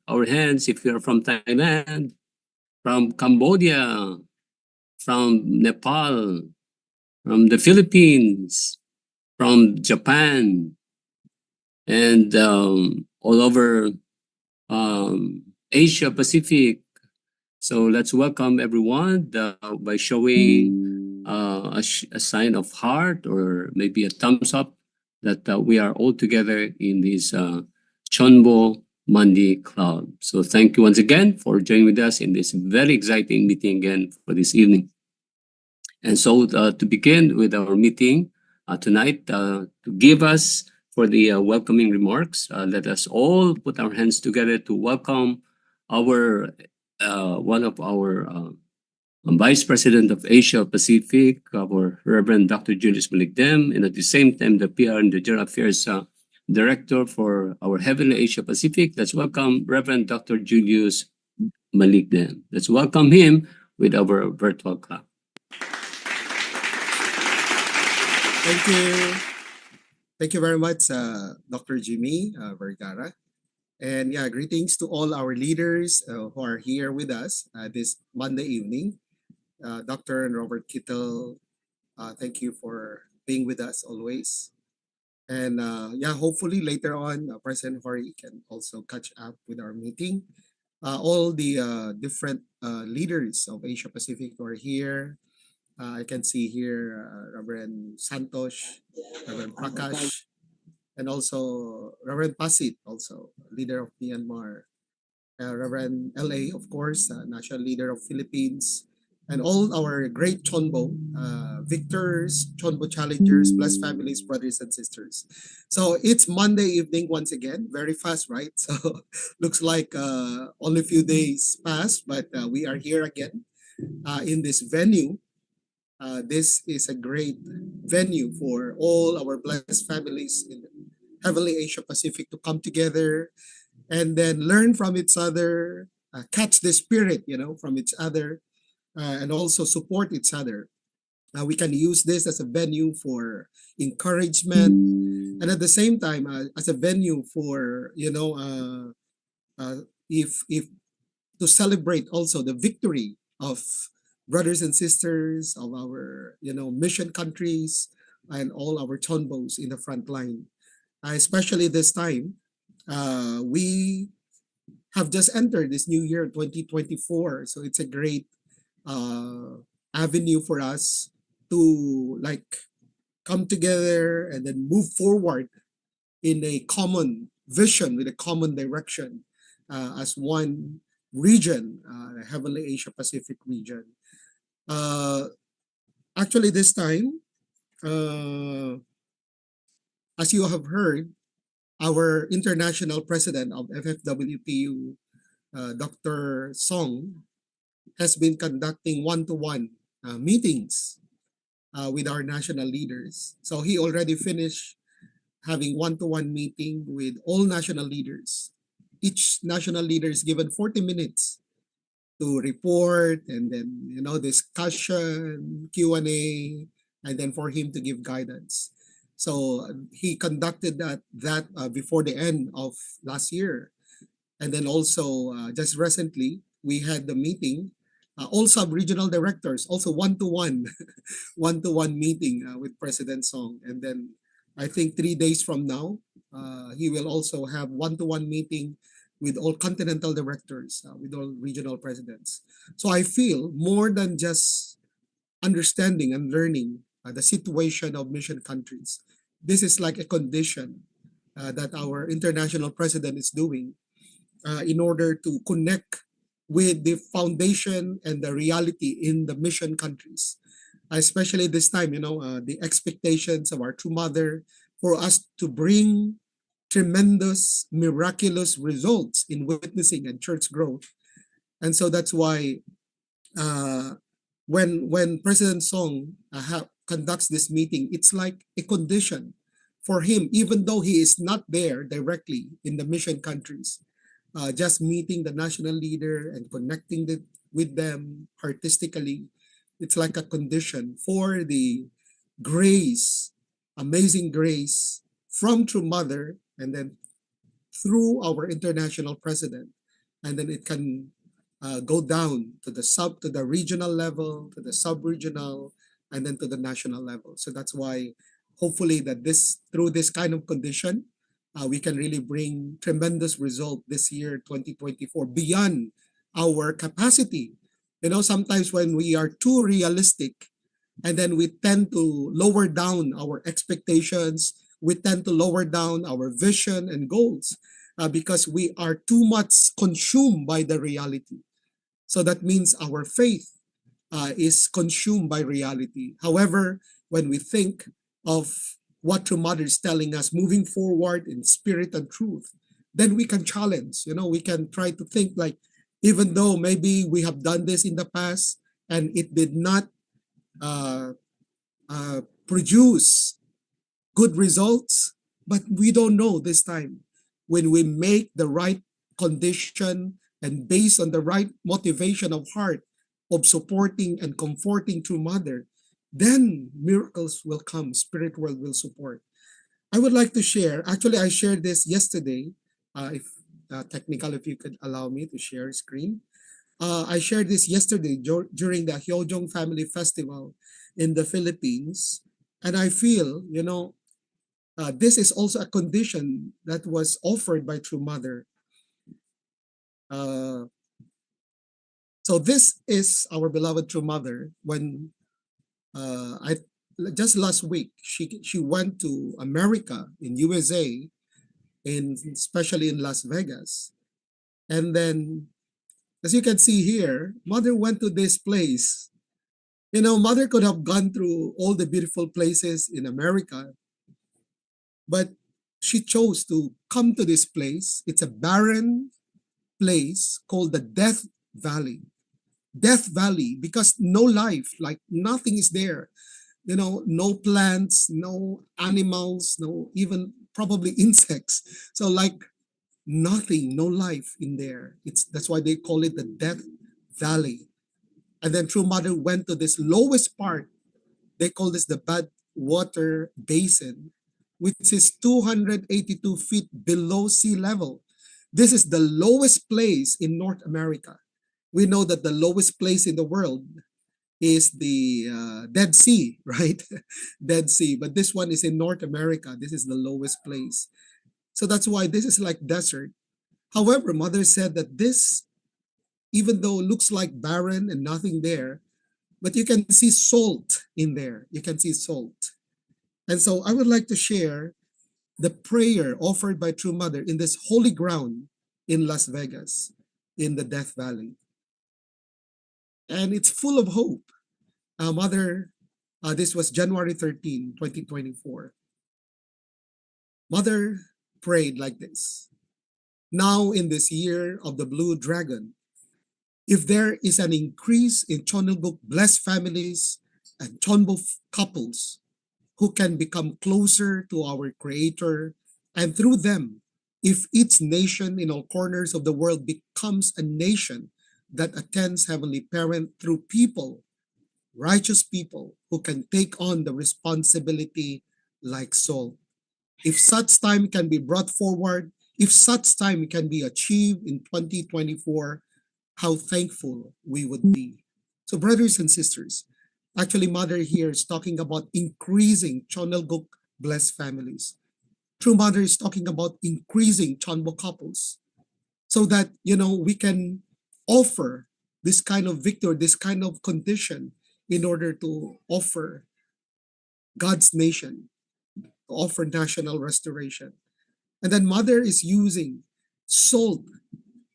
our hands if you're from Thailand, from Cambodia, from Nepal, from the Philippines, from Japan, and all over Asia Pacific. So let's welcome everyone by showing a sign of heart or maybe a thumbs up that we are all together in this CheonBo Monday Club. So thank you once again for joining with us in this very exciting meeting again for this evening. And so to begin with our meeting tonight, to give us for the welcoming remarks, let us all put our hands together to welcome our one of our Vice President of Asia Pacific, our Reverend Dr. Julius Malikdem, and at the same time the PR and the General Affairs Director for our Heavenly Asia Pacific. Let's welcome Reverend Dr. Julius Malikdem. Let's welcome him with our virtual clap. Thank you. Thank you very much, Dr. Jimmy Vergara. And yeah, greetings to all our leaders who are here with us this Monday evening. Dr. and Robert Kittle, thank you for being with us always. And yeah, hopefully later on, President Hori can also catch up with our meeting. All the different leaders of Asia Pacific who are here. I can see here Reverend Santosh, Reverend Prakash, and also Reverend Pasit, also leader of Myanmar. Reverend LA, of course, national leader of Philippines, and all our great CheonBo victors, CheonBo challengers, blessed families, brothers and sisters. So it's Monday evening once again, very fast, right? So looks like only a few days passed, but we are here again in this venue. This is a great venue for all our blessed families in the Heavenly Asia Pacific to come together and then learn from each other, catch the spirit, from each other, and also support each other. We can use this as a venue for encouragement, and at the same time, as a venue for if to celebrate also the victory of brothers and sisters of our mission countries and all our CheonBos in the front line. Especially this time, we have just entered this new year 2024, so it's a great avenue for us to come together and then move forward in a common vision with a common direction as one region, the Heavenly Asia Pacific region. Actually, this time, as you have heard, our international president of FFWPU, Dr. Song, has been conducting one-to-one meetings with our national leaders. So he already finished having one-to-one meeting with all national leaders. Each national leader is given 40 minutes to report and then discussion, Q&A, and then for him to give guidance. So he conducted that before the end of last year. And then also just recently, we had the meeting, all sub-regional directors, also one-to-one, one-to-one meeting with President Song. And then I think 3 days from now, he will also have one-to-one meeting with all continental directors, with all regional presidents. So I feel more than just understanding and learning the situation of mission countries. This is like a condition that our international president is doing in order to connect with the foundation and the reality in the mission countries. Especially this time, the expectations of our true mother for us to bring tremendous, miraculous results in witnessing and church growth. And so that's why when President Song conducts this meeting, it's like a condition for him, even though he is not there directly in the mission countries, just meeting the national leader and connecting with them artistically. It's like a condition for the grace, amazing grace from True Mother, and then through our international president, and then it can go down to the regional level, to the sub-regional, and then to the national level. So that's why hopefully that this through this kind of condition, we can really bring tremendous result this year 2024 beyond our capacity. Sometimes when we are too realistic, and then we tend to lower down our expectations, we tend to lower down our vision and goals, because we are too much consumed by the reality. So that means our faith is consumed by reality. However, when we think of what True Mother is telling us, moving forward in spirit and truth, then we can challenge. We can try to think like, even though maybe we have done this in the past and it did not uh, produce good results, but we don't know this time. When we make the right condition and based on the right motivation of heart of supporting and comforting True Mother, then miracles will come, spirit world will support. I would like to share, actually I shared this yesterday, if technical, if you could allow me to share screen. I shared this yesterday during the Hyojong Family Festival in the Philippines. And I feel, this is also a condition that was offered by True Mother. Uh, so this is our beloved True Mother. When I just last week she went to America in USA, especially in Las Vegas, and then as you can see here, Mother went to this place. Mother could have gone through all the beautiful places in America, but she chose to come to this place. It's a barren place called the Death Valley. Death Valley, because no life, like nothing is there. No plants, no animals, no even probably insects. So like nothing, no life in there. That's why they call it the Death Valley. And then True Mother went to this lowest part. They call this the Bad Water Basin, which is 282 feet below sea level. This is the lowest place in North America. We know that the lowest place in the world is the Dead Sea, right? Dead Sea. But this one is in North America. This is the lowest place. So that's why this is like desert. However, Mother said that this, even though it looks like barren and nothing there, but you can see salt in there. You can see salt. And so I would like to share the prayer offered by True Mother in this holy ground in Las Vegas, in the Death Valley. And it's full of hope. Mother, this was January 13, 2024. Mother prayed like this. Now in this year of the Blue Dragon, if there is an increase in CheonBo blessed families and CheonBo couples who can become closer to our Creator, and through them, if each nation in all corners of the world becomes a nation that attends Heavenly Parent through people, righteous people who can take on the responsibility like Saul. If such time can be brought forward, if such time can be achieved in 2024, how thankful we would be. So, brothers and sisters, actually, Mother here is talking about increasing Chonelguk blessed families. True Mother is talking about increasing CheonBo couples, so that we can offer this kind of victory, this kind of condition, in order to offer God's nation, to offer national restoration. And then Mother is using salt,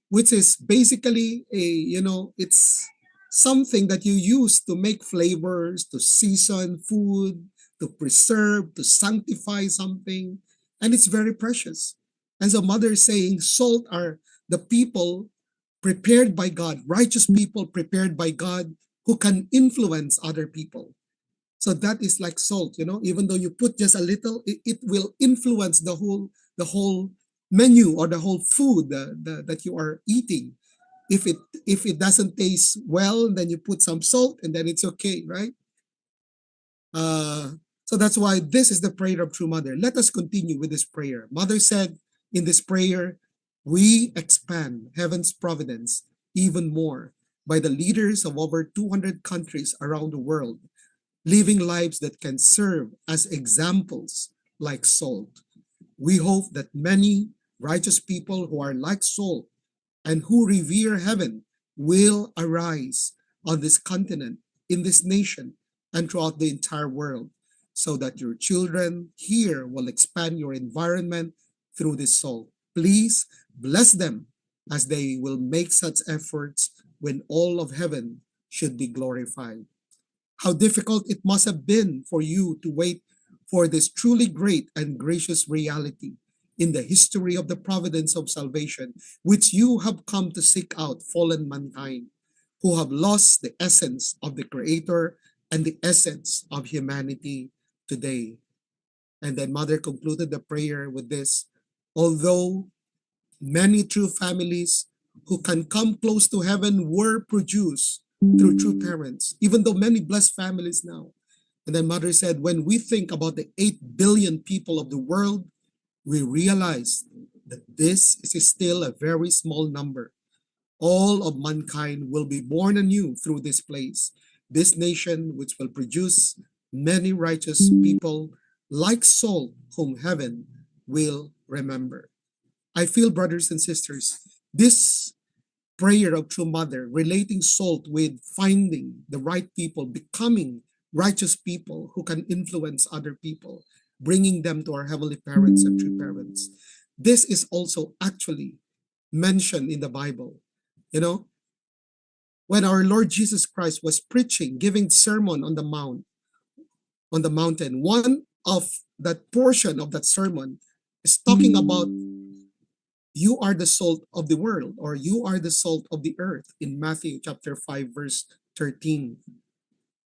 which is basically it's something that you use to make flavors, to season food, to preserve, to sanctify something, and it's very precious. And so Mother is saying salt are the people prepared by God, righteous people prepared by God, who can influence other people. So that is like salt, even though you put just a little, it will influence the whole menu or the whole food that you are eating. If it doesn't taste well, then you put some salt and then it's okay, right? So that's why this is the prayer of True Mother. Let us continue with this prayer. Mother said in this prayer, We expand heaven's providence even more by the leaders of over 200 countries around the world, living lives that can serve as examples like salt. We hope that many righteous people who are like salt and who revere heaven will arise on this continent, in this nation, and throughout the entire world, so that your children here will expand your environment through this salt. Please bless them as they will make such efforts when all of heaven should be glorified. How difficult it must have been for you to wait for this truly great and gracious reality in the history of the providence of salvation, which you have come to seek out fallen mankind who have lost the essence of the Creator and the essence of humanity today. And then Mother concluded the prayer with this: although many true families who can come close to heaven were produced through true parents, even though many blessed families now. And then Mother said, when we think about the 8 billion people of the world, we realize that this is still a very small number. All of mankind will be born anew through this place, this nation which will produce many righteous people like Saul, whom heaven will remember. I feel, brothers and sisters, this prayer of True Mother relating salt with finding the right people, becoming righteous people who can influence other people, bringing them to our heavenly parents and true parents. This is also actually mentioned in the Bible. You know, when our Lord Jesus Christ was preaching, giving sermon on the mountain, one of that portion of that sermon is talking about you are the salt of the world, or you are the salt of the earth, in Matthew chapter 5 verse 13.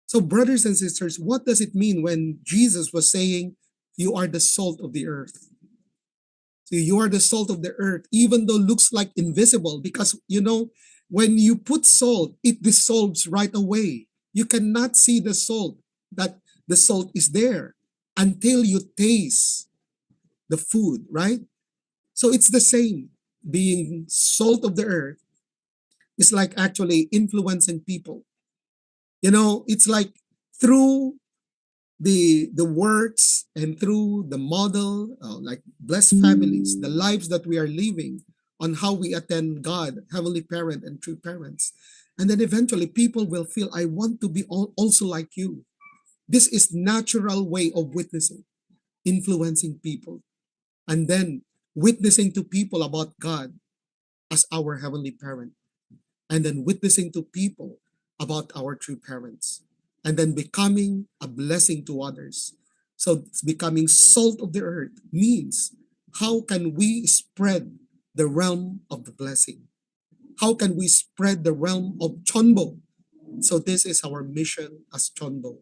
So brothers and sisters, what does it mean when Jesus was saying you are the salt of the earth? So you are the salt of the earth, even though it looks like invisible, because when you put salt, it dissolves right away. You cannot see the salt, that the salt is there, until you taste the food, right? So it's the same. Being salt of the earth is like actually influencing people. It's like through the works and through the model, like blessed families, the lives that we are living, on how we attend God, Heavenly Parent, and true parents. And then eventually people will feel, I want to be also like you. This is natural way of witnessing, influencing people, and then witnessing to people about God as our Heavenly Parent, and then witnessing to people about our true parents, and then becoming a blessing to others. So becoming salt of the earth means, how can we spread the realm of the blessing? How can we spread the realm of CheonBo? So this is our mission as CheonBo.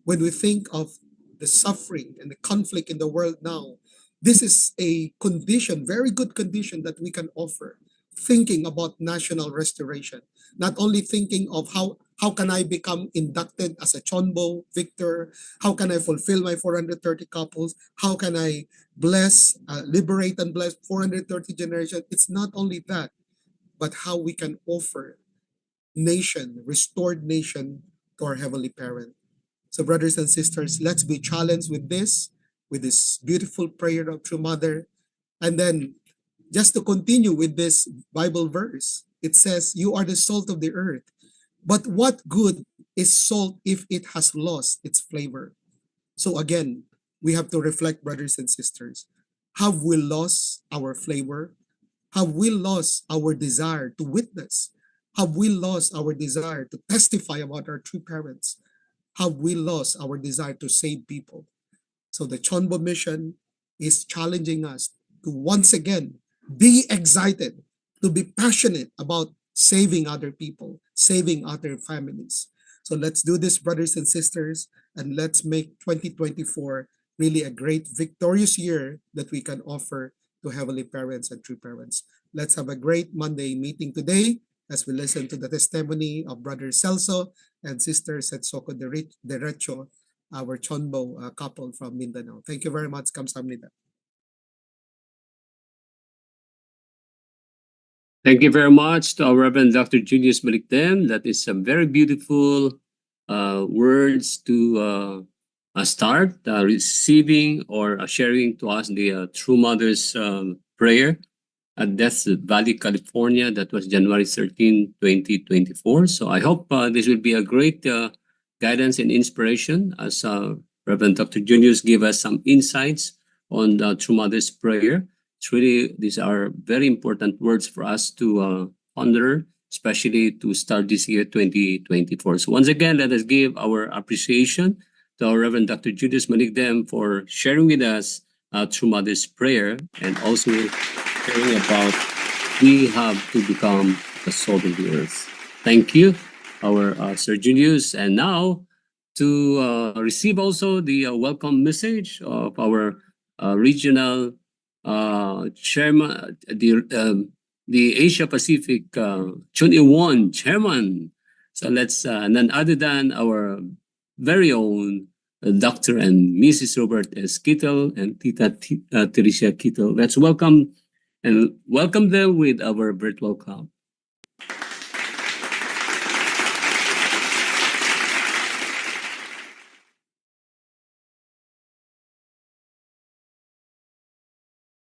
When we think of the suffering and the conflict in the world now, this is a condition, very good condition, that we can offer, thinking about national restoration. Not only thinking of how can I become inducted as a CheonBo victor, how can I fulfill my 430 couples, how can I liberate and bless 430 generations. It's not only that, but how we can offer restored nation to our Heavenly Parent. So, brothers and sisters, let's be challenged with this beautiful prayer of True Mother. And then, just to continue with this Bible verse, it says, you are the salt of the earth. But what good is salt if it has lost its flavor? So again, we have to reflect, brothers and sisters. Have we lost our flavor? Have we lost our desire to witness? Have we lost our desire to testify about our true parents? Have we lost our desire to save people? So the CheonBo mission is challenging us to once again be excited, to be passionate about saving other people, saving other families. So let's do this, brothers and sisters, and let's make 2024 really a great, victorious year that we can offer to Heavenly Parents and true parents. Let's have a great Monday meeting today as we listen to the testimony of Brother Celso and Sister Setsoko Derecho, our CheonBo couple from Mindanao. Thank you very much. Kamsahamnida. Thank you very much to our Reverend Dr. Julius Malikdem. That is some very beautiful words to start receiving or sharing to us the True Mother's prayer at Death Valley, California. That was January 13, 2024. So I hope this will be a great guidance and inspiration as Reverend Dr. Julius gave us some insights on the True Mother's prayer. It's really, these are very important words for us to ponder, especially to start this year 2024. So once again, let us give our appreciation to our Reverend Dr. Julius Maligdem for sharing with us True Mother's prayer and also sharing about we have to become the salt of the earth. Thank you, our Sir Julius. And now to receive also the welcome message of our regional chairman, the Asia Pacific CheonBo chairman. So let's none other than our very own Dr. and Mrs. Robert S. Kittle and Teresa Kittle. Let's welcome them with our virtual clap.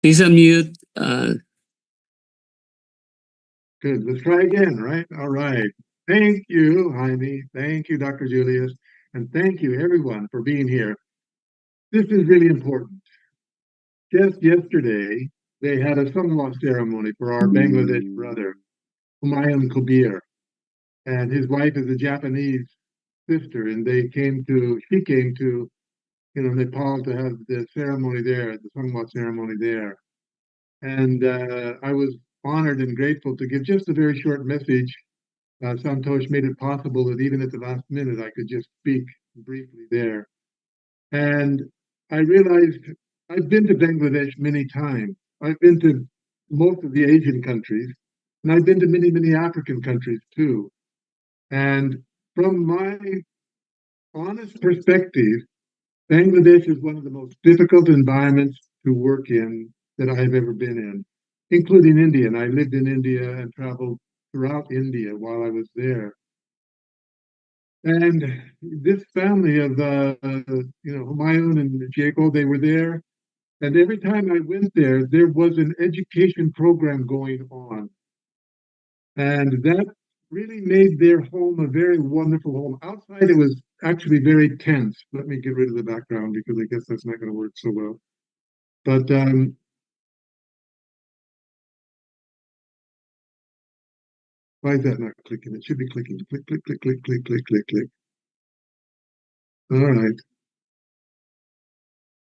Please unmute. Good. Let's try again, right? All right. Thank you, Jaime. Thank you, Dr. Julius. And thank you, everyone, for being here. This is really important. Just yesterday, they had a Samwa ceremony for our Bangladesh brother, Humayun Kabir. And his wife is a Japanese sister, and she came to, Nepal to have the ceremony there, the Samwa ceremony there. And I was honored and grateful to give just a very short message. Santosh made it possible that even at the last minute I could just speak briefly there. And I realized I've been to Bangladesh many times. I've been to most of the Asian countries, and I've been to many, many African countries too. And from my honest perspective, Bangladesh is one of the most difficult environments to work in that I've ever been in, including India. And I lived in India and traveled throughout India while I was there. And this family of, Humayun and Jacob, they were there. And every time I went there, there was an education program going on. And that really made their home a very wonderful home. Outside, it was actually very tense. Let me get rid of the background because I guess that's not going to work so well. But why is that not clicking? It should be clicking. Click, click, click, click, click, click, click, click. All right.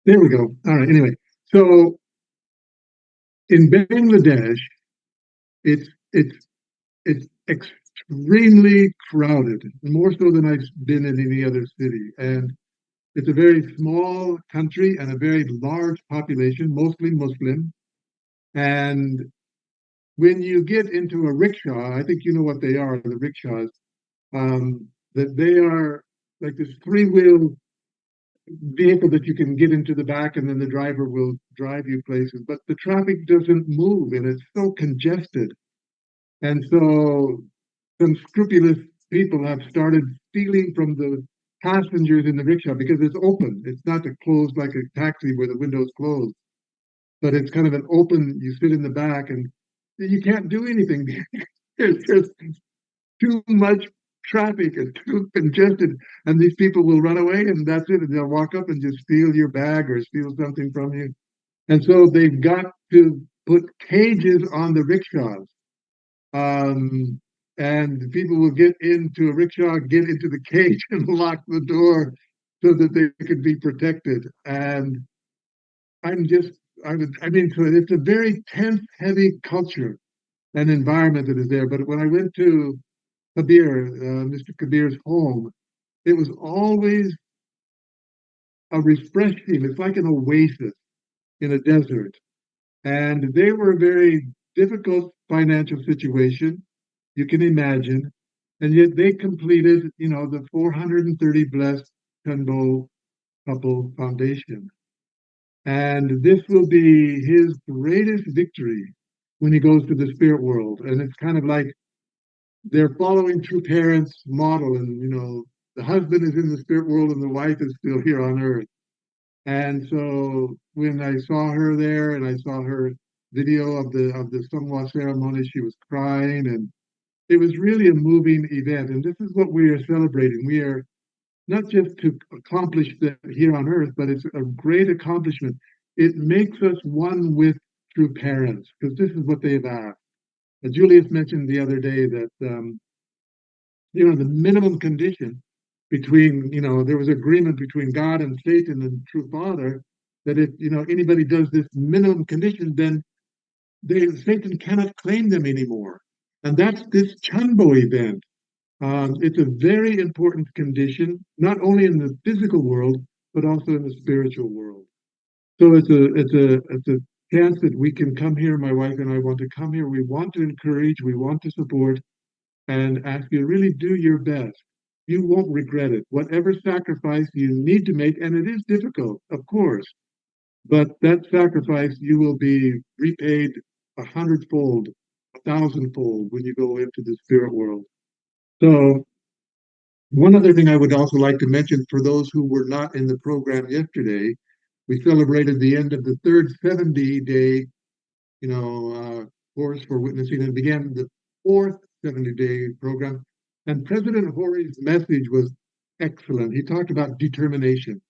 There we go. All right. Anyway, so in Bangladesh, it's extremely crowded, more so than I've been in any other city. And it's a very small country and a very large population, mostly Muslim. And when you get into a rickshaw, I think you know what they are, the rickshaws, that they are like this three-wheel vehicle that you can get into the back and then the driver will drive you places. But the traffic doesn't move and it's so congested. And so some scrupulous people have started stealing from the passengers in the rickshaw because it's open. It's not closed like a taxi where the window's closed, but it's kind of an open, you sit in the back and you can't do anything. It's just too much traffic and too congested. And these people will run away and that's it. And they'll walk up and just steal your bag or steal something from you. And so they've got to put cages on the rickshaws. And people will get into a rickshaw, get into the cage and lock the door so that they could be protected. And I'm just, I mean, so it's a very tense, heavy culture and environment that is there. But when I went to Kabir, Mr. Kabir's home, it was always a refreshing, it's like an oasis in a desert. And they were a very difficult financial situation, you can imagine. And yet they completed, the 430 Blessed CheonBo Couple Foundation. And this will be his greatest victory when he goes to the spirit world. And it's kind of like they're following true parents model. And, the husband is in the spirit world and the wife is still here on earth. And so when I saw her there and I saw her video of the Songwa ceremony, she was crying, and it was really a moving event. And this is what we are celebrating. We are not just to accomplish that here on earth, but it's a great accomplishment. It makes us one with true parents, because this is what they've asked. Julius mentioned the other day that the minimum condition between, there was agreement between God and Satan and true Father, that if anybody does this minimum condition, then Satan cannot claim them anymore. And that's this CheonBo event. It's a very important condition, not only in the physical world, but also in the spiritual world. So it's a chance that we can come here. My wife and I want to come here. We want to encourage, we want to support, and ask you to really do your best. You won't regret it. Whatever sacrifice you need to make, and it is difficult, of course, but that sacrifice you will be repaid 100-fold, 1,000-fold when you go into the spirit world. So one other thing I would also like to mention for those who were not in the program yesterday, we celebrated the end of the third 70-day, course for witnessing, and began the fourth 70-day program. And President Hori's message was excellent. He talked about determination.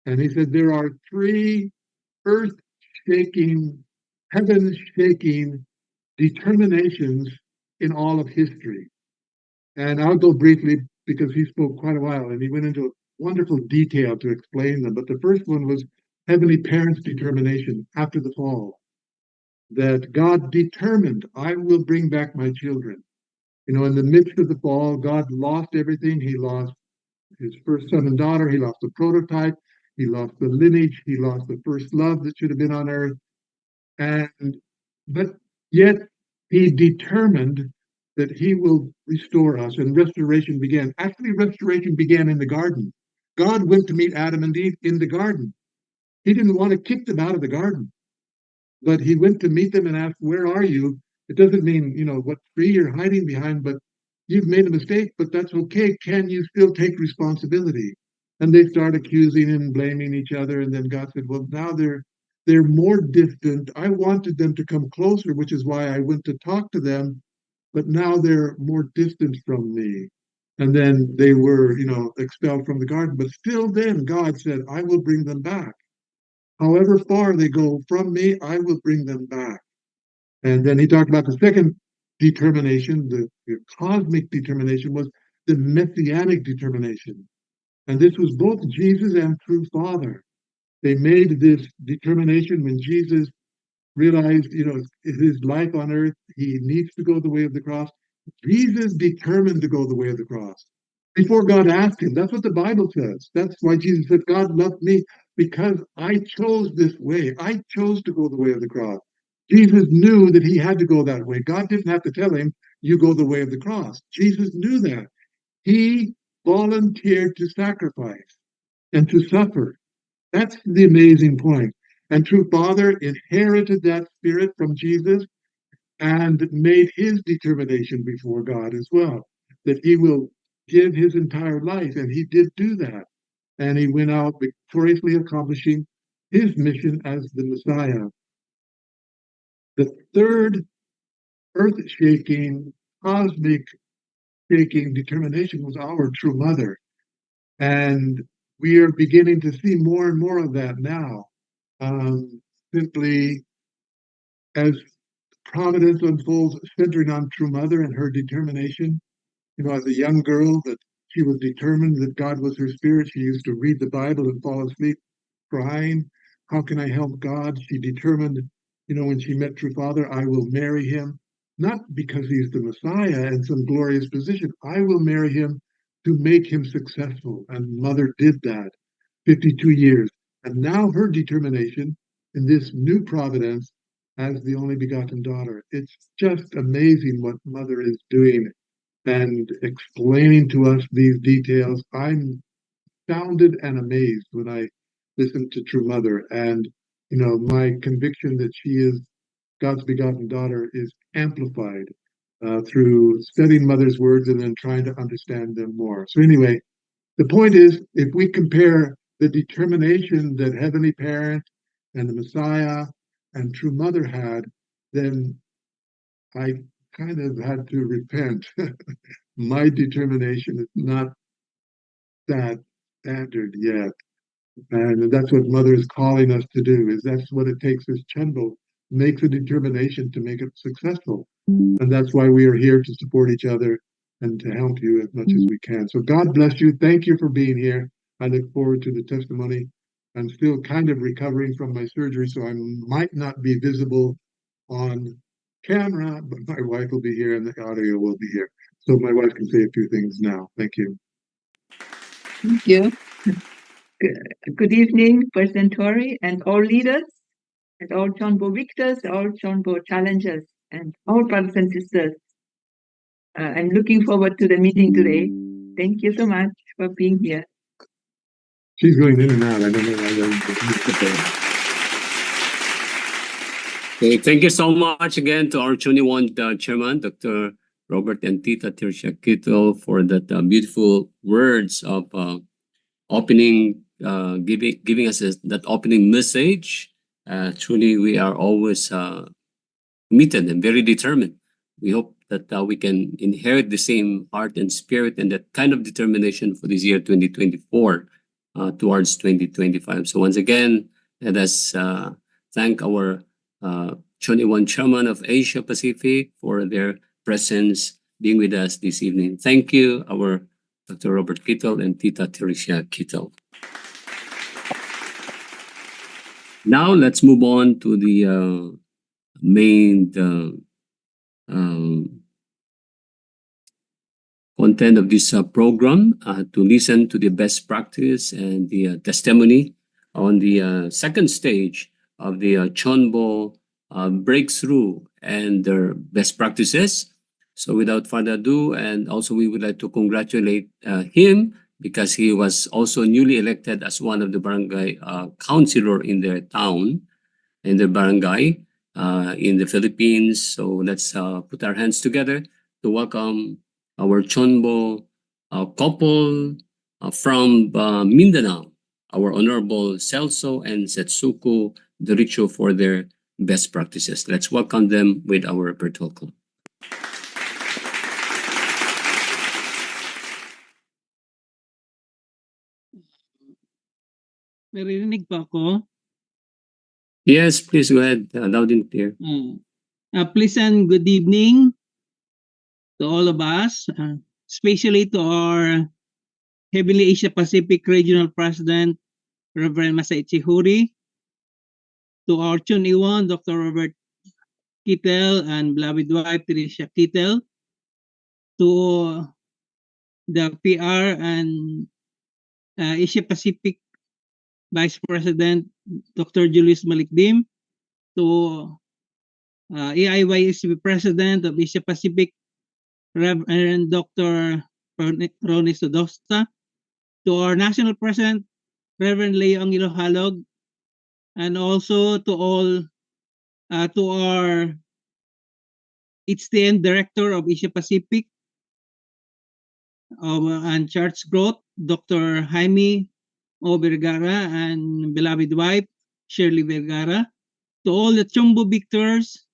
And he said there are three earth-shaking, heaven-shaking determinations in all of history. And I'll go briefly because he spoke quite a while and he went into wonderful detail to explain them. But the first one was Heavenly Parents' determination after the fall, that God determined, I will bring back my children. In the midst of the fall, God lost everything. He lost his first son and daughter. He lost the prototype. He lost the lineage. He lost the first love that should have been on earth. But yet he determined that he will restore us, and restoration began. Actually, restoration began in the garden. God went to meet Adam and Eve in the garden. He didn't want to kick them out of the garden, but he went to meet them and asked, where are you? It doesn't mean, what tree you're hiding behind, but you've made a mistake, but that's okay. Can you still take responsibility? And they start accusing and blaming each other. And then God said, well, now they're more distant. I wanted them to come closer, which is why I went to talk to them, but now they're more distant from me. And then they were, expelled from the garden. But still then God said, I will bring them back. However far they go from me, I will bring them back. And then he talked about the second determination, the cosmic determination, was the messianic determination. And this was both Jesus and true Father. They made this determination when Jesus realized, his life on earth, he needs to go the way of the cross. Jesus determined to go the way of the cross before God asked him. That's what the Bible says. That's why Jesus said, God loved me because I chose this way. I chose to go the way of the cross. Jesus knew that he had to go that way. God didn't have to tell him, you go the way of the cross. Jesus knew that. He volunteered to sacrifice and to suffer. That's the amazing point. And true Father inherited that spirit from Jesus and made his determination before God as well, that he will give his entire life. And he did do that. And he went out victoriously accomplishing his mission as the Messiah. The third earth-shaking, cosmic shaking determination was our true mother. And we are beginning to see more and more of that now. Simply as providence unfolds, centering on true mother and her determination. As a young girl, that she was determined that God was her spirit. She used to read the Bible and fall asleep crying, how can I help God? She determined, when she met true Father, I will marry him, not because he's the Messiah and some glorious position. I will marry him to make him successful. And mother did that 52 years. And now her determination in this new providence as the only begotten daughter. It's just amazing what mother is doing and explaining to us these details. I'm astounded and amazed when I listen to True Mother, and my conviction that she is God's begotten daughter is amplified through studying Mother's words and then trying to understand them more. So anyway, the point is, if we compare the determination that Heavenly Parent and the Messiah and True Mother had, then I kind of had to repent. My determination is not that standard yet. And that's what Mother is calling us to do, is that's what it takes as CheonBo, makes a determination to make it successful. And that's why we are here to support each other and to help you as much as we can. So God bless you. Thank you for being here. I look forward to the testimony. I'm still kind of recovering from my surgery, so I might not be visible on camera, but my wife will be here and the audio will be here. So my wife can say a few things now. Thank you. Thank you. Good evening, President Tori, and all leaders, and all CheonBo victors, all CheonBo challengers, and all brothers and sisters. I'm looking forward to the meeting today. Thank you so much for being here. She's going in and out. I don't know why. Okay, thank you so much again to our 21 chairman, Dr. Robert and Tita Tirsha Kittle, for that beautiful words of opening, giving us that opening message. Truly, we are always committed and very determined. We hope that we can inherit the same heart and spirit and that kind of determination for this year 2024 towards 2025. So once again, let us thank our 21 Chairman of Asia Pacific for their presence being with us this evening. Thank you, our Dr. Robert Kittle and Tita Teresia Kittle. Now let's move on to the main content of this program, to listen to the best practice and the testimony on the second stage of the CheonBo breakthrough and their best practices. So without further ado, and also we would like to congratulate him because he was also newly elected as one of the barangay councilor in their town, in the barangay in the Philippines. So let's put our hands together to welcome our CheonBo couple from Mindanao, our Honorable Celso and Setsuko Doricho, for their best practices. Let's welcome them with our virtual club. Naririnig pa ako? Yes, please go ahead, loud and clear. Pleasant good evening to all of us, especially to our Heavenly Asia Pacific Regional President, Reverend Masaichi Huri, to our Chun Iwan, Dr. Robert Kittel, and beloved wife, Teresia Kittel, to the PR and Asia Pacific Vice President, Dr. Julius Malikdim, to AIYSB President of Asia Pacific, Reverend Dr. Ronnie Sodosta, to our National President, Reverend Leo Angelo Halog, and also to all, to our HTN Director of Asia Pacific and Church Growth, Dr. Jaime O. Vergara, and beloved wife, Shirley Vergara, to all the CheonBo victors,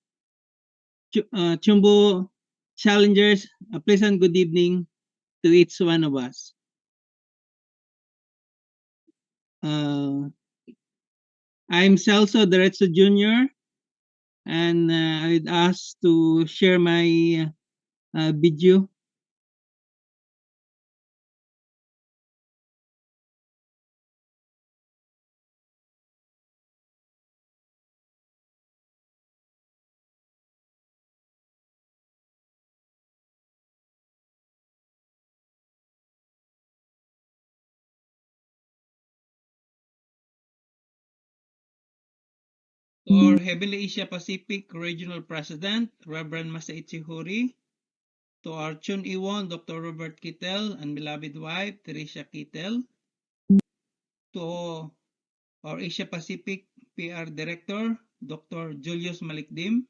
CheonBo challengers, a pleasant good evening to each one of us. I'm Celso Derecho Jr. and I'd ask to share my video. To our Heavenly Asia Pacific Regional President, Reverend Masaichi Huri, to our Chun Iwan, Dr. Robert Kittel, and beloved wife, Teresia Kittel, to our Asia Pacific PR Director, Dr. Julius Malikdim,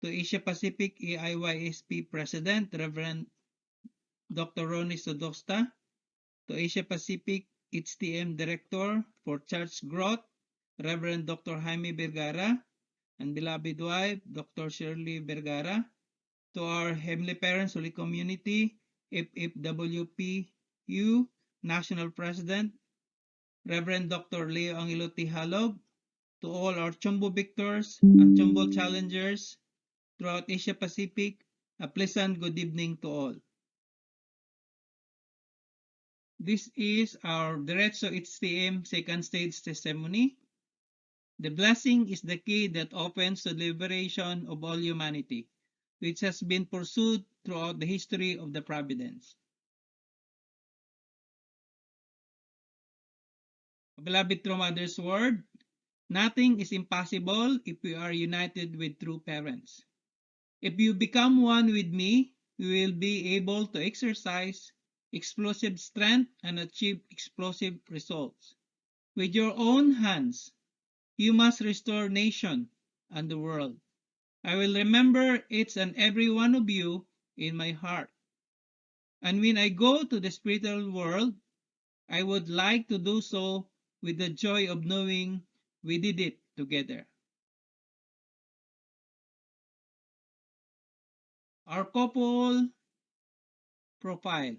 to Asia Pacific AIYSP President Reverend Dr. Ronnie Sodosta, to Asia Pacific HTM Director for Church Growth Reverend Dr. Jaime Vergara, and beloved wife Dr. Shirley Vergara, to our Heavenly Parents Holy Community FFWPU National President Reverend Dr. Leo Angelo Tihalog, to all our CheonBo victors and CheonBo challengers throughout Asia Pacific, a pleasant good evening to all. This is our Diretso HTM second stage testimony. The blessing is the key that opens the liberation of all humanity, which has been pursued throughout the history of the providence. Beloved through Mother's Word, nothing is impossible if we are united with true parents. If you become one with me, you will be able to exercise explosive strength and achieve explosive results. With your own hands, you must restore nation and the world. I will remember each and every one of you in my heart. And when I go to the spiritual world, I would like to do so with the joy of knowing we did it together. Our couple profile.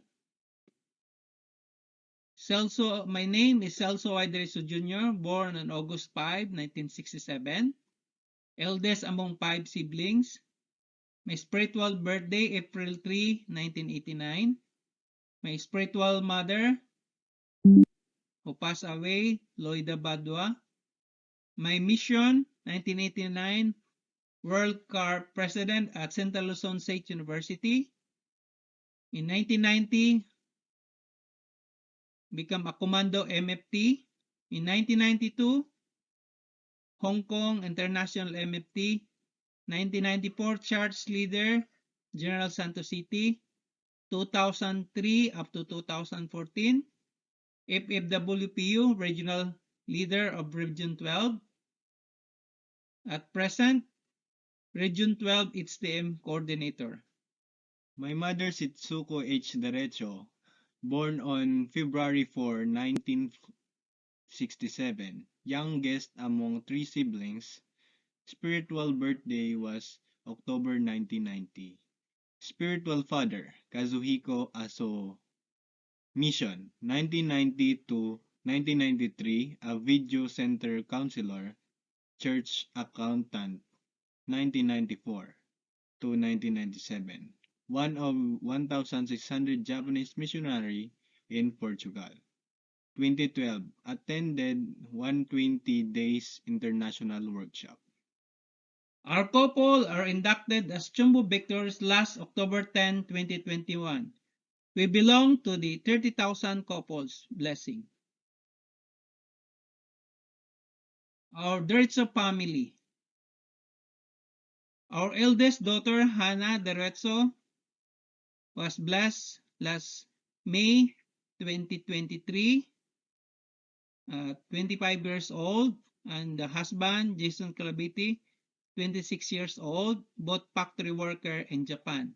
My name is Celso Idriso Jr., born on August 5, 1967, eldest among 5 siblings. My spiritual birthday, April 3, 1989. My spiritual mother, who passed away, Loida Badua. My mission, 1989, World Car President at Central Luzon State University. In 1990, become a Commando MFT. In 1992, Hong Kong International MFT. 1994, Church Leader, General Santos City. 2003 up to 2014, FFWPU Regional Leader of Region 12. At present, Region 12 HTM Coordinator. My mother, Sitsuko H. Derecho, born on February 4, 1967, youngest among 3 siblings. Spiritual birthday was October 1990. Spiritual father, Kazuhiko Aso. Mission, 1990 to 1993, a video center counselor, church accountant, 1994 to 1997. One of 1,600 Japanese missionary in Portugal. 2012, attended 120 days international workshop. Our couple are inducted as CheonBo victors last October 10, 2021. We belong to the 30,000 couples blessing. Our Derecho family. Our eldest daughter, Hannah Derecho, was blessed last May 2023, 25 years old, and the husband, Jason Calabiti, 26 years old, both factory worker in Japan.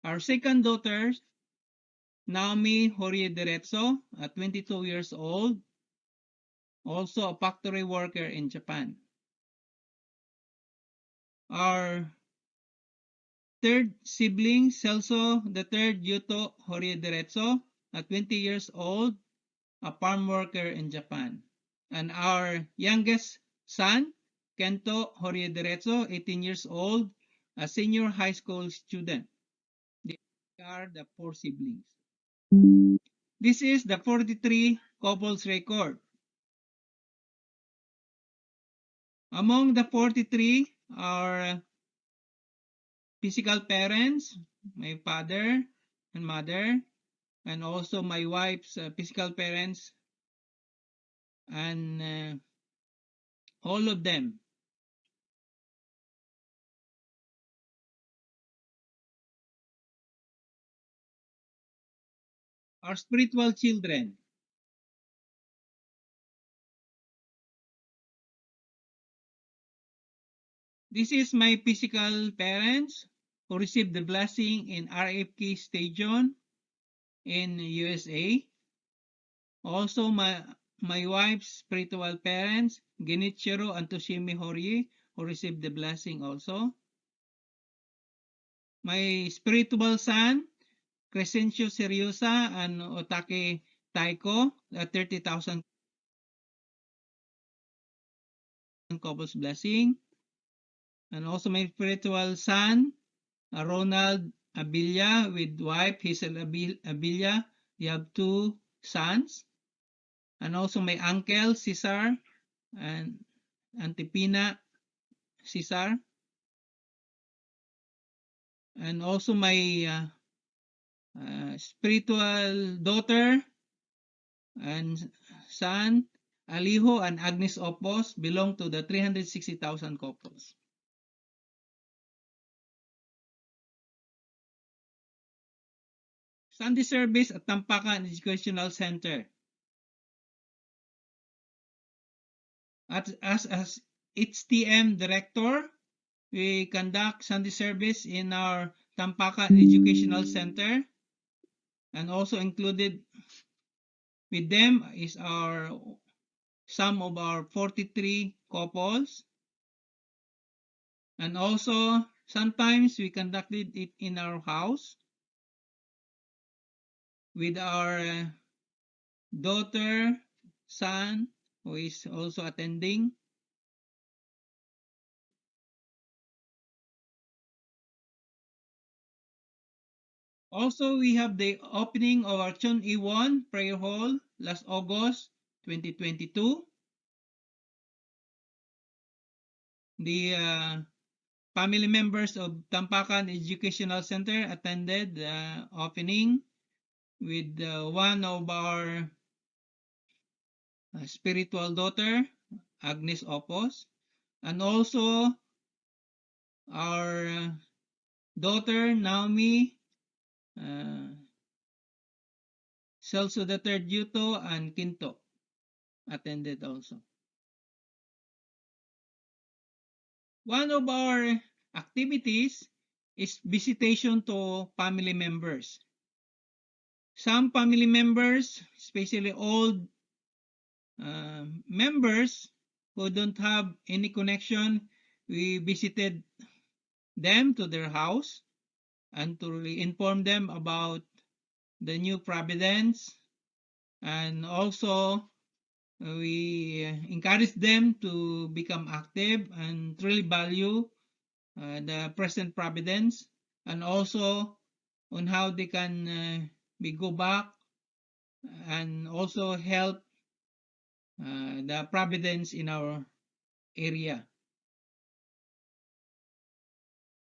Our second daughter, Naomi Horie Derecho, 22 years old, also a factory worker in Japan. Our third sibling, Celso the third Yuto Horie Derecho, 20 years old, a farm worker in Japan. And our youngest son, Kento Horie Derecho, 18 years old, a senior high school student. They are the 4 siblings. This is the 43 couples record. Among the 43 are physical parents, my father and mother, and also my wife's physical parents, and all of them are spiritual children. This is my physical parents who received the blessing in RFK Stadium in USA. Also, my wife's spiritual parents, Genichiro and Toshimi Horie, who received the blessing also. My spiritual son, Crescencio Seriosa and Otake Taiko, the 30,000 couples blessing. And also my spiritual son, Ronald Abilia with wife Hazel Abilia. They have 2 sons. And also my uncle Cesar and Auntie Pina Cesar. And also my spiritual daughter and son, Alijo and Agnes Opos, belong to the 360,000 couples. Sunday service at Tampakan Educational Center. As HTM director, we conduct Sunday service in our Tampakan Educational Center, and also included with them is some of our 43 couples. And also sometimes we conducted it in our house with our daughter, son, who is also attending. Also, we have the opening of our Chon Iwon Prayer Hall last August 2022. The family members of Tampakan Educational Center attended the opening with one of our spiritual daughter, Agnes Opos, and also our daughter, Naomi, Celso the Third Yuto, and Quinto attended also. One of our activities is visitation to family members. Some family members, especially old members who don't have any connection, we visited them to their house and to really inform them about the new providence, and also we encourage them to become active and truly value the present providence, and also on how they can be go back and also help the providence in our area.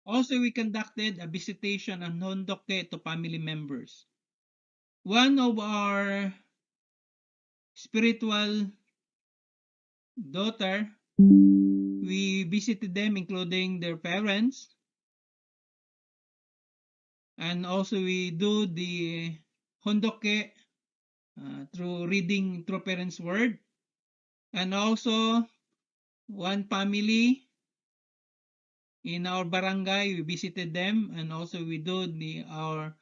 Also, we conducted a visitation and hondoke to family members. One of our spiritual daughter, we visited them, including their parents, and also we do the hondoke through reading through parents' word, and also one family in our barangay, we visited them, and also we do our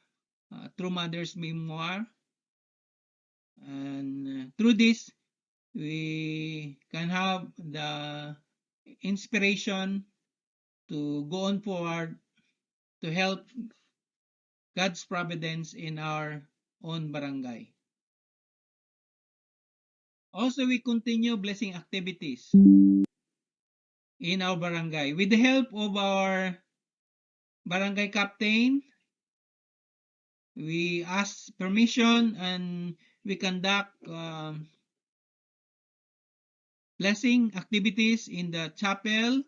True Mother's Memoir, and through this we can have the inspiration to go on forward to help God's providence in our own barangay. Also, we continue blessing activities in our barangay. With the help of our barangay captain, we ask permission and we conduct blessing activities in the chapel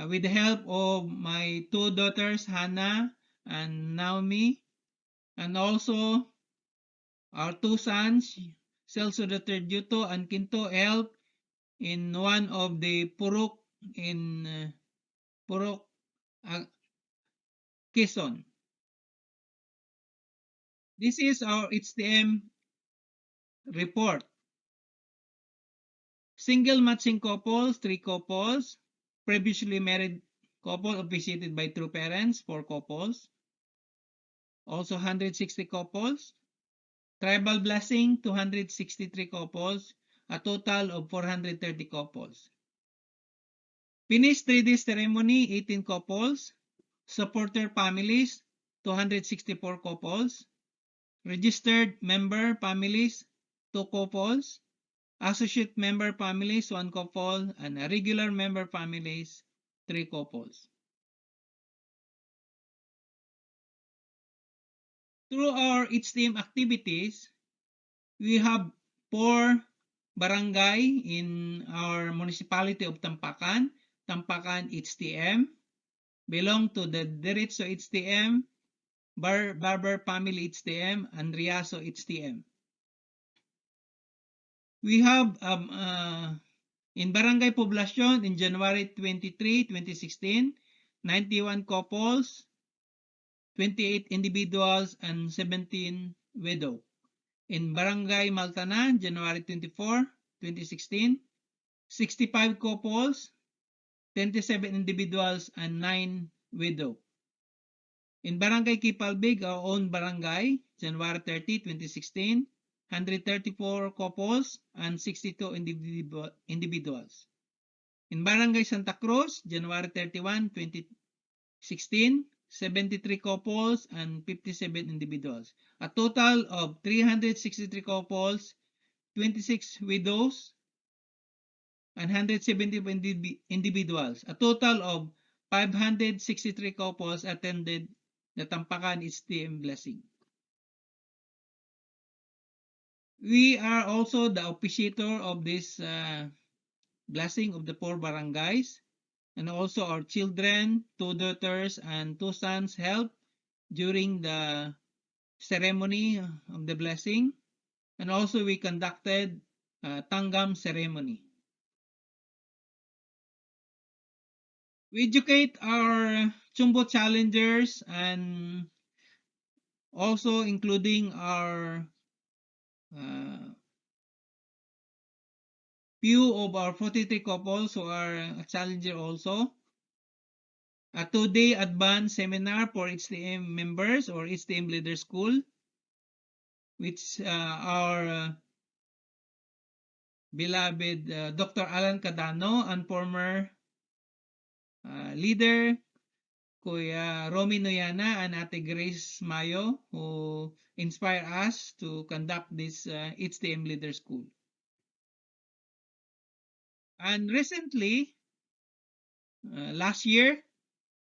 with the help of my 2 daughters, Hannah and Naomi, and also our 2 sons, Celso the Third Yuto and Quinto, help in one of the purok in Purok, Quezon. This is our HTM report. Single matching couples, 3 couples. previously married couple officiated by true parents, 4 couples. Also 160 couples. Tribal blessing, 263 couples, a total of 430 couples. Finished 3D ceremony, 18 couples. Supporter families, 264 couples. Registered member families, 2 couples. Associate member families, 1 couple. And regular member families, 3 couples. Through our HTM activities, we have 4 barangay in our municipality of Tampakan. Tampakan HTM belong to the Diretso HTM, Barber Family HTM, and Riaso HTM. We have in Barangay Poblacion in January 23, 2016, 91 couples, 28 individuals, and 17 widow. In Barangay Maltana, January 24, 2016, 65 couples, 27 individuals, and 9 widow. In Barangay Kipalbig, our own barangay, January 30, 2016, 134 couples and 62 individuals. In Barangay Santa Cruz, January 31, 2016, 73 couples and 57 individuals. A total of 363 couples, 26 widows, and 170 individuals. A total of 563 couples attended the Tampakan HTM blessing. We are also the officiator of this blessing of the 4 barangays, and also our children, 2 daughters and 2 sons helped during the ceremony of the blessing, and also we conducted Tanggam ceremony. We educate our CheonBo challengers and also including our few of our 43 couples who are a challenger also. A 2-day advanced seminar for HTM members or HTM Leader School, which our beloved Dr. Alan Cadano and former leader Kuya Romy Noyana and Ate Grace Mayo, who inspire us to conduct this HTM Leader School. And recently, last year,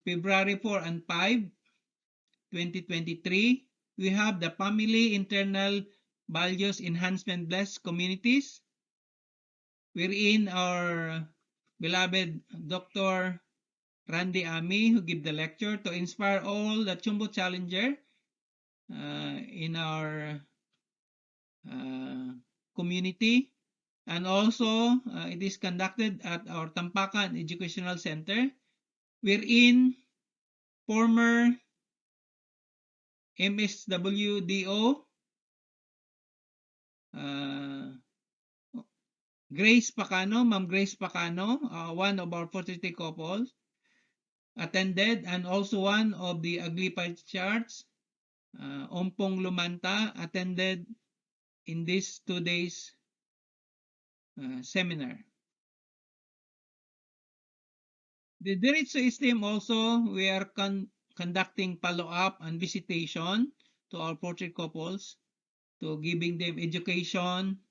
February 4 and 5, 2023, we have the Family Internal Values Enhancement Blessed Communities, wherein our beloved Dr. Randy Ami, who give the lecture to inspire all the CheonBo Challenger in our community. And also, it is conducted at our Tampakan Educational Center, wherein former MSWDO Grace Pacano, Ma'am Grace Pacano, one of our 43 couples, attended, and also one of the Aglipay Church, Ompong Lumanta, attended in this 2 days seminar. The Diretso System also, we are conducting follow-up and visitation to our portrait couples, to giving them education,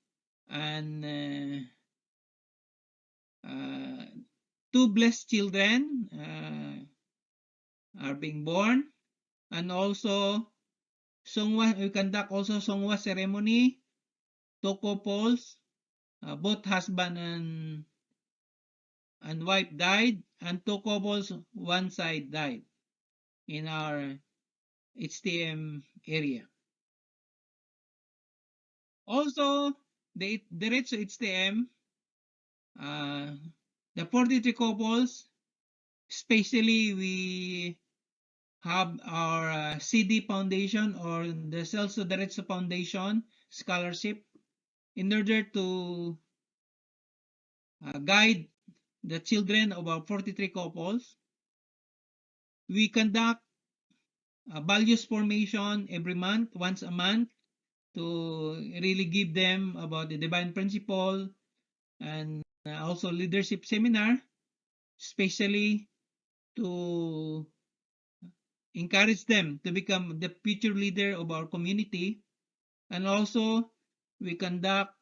and 2 blessed children are being born, and also we conduct also Songwa ceremony. 2 couples, both husband and wife died, and 2 couples, one side died in our HTM area. Also, the Diretso HTM, the 43 couples, especially we have our CD Foundation or the Celso Diretso Foundation scholarship in order to guide the children of our 43 couples. We conduct values formation every month, once a month, to really give them about the divine principle, and also leadership seminar, especially to encourage them to become the future leader of our community. And also we conduct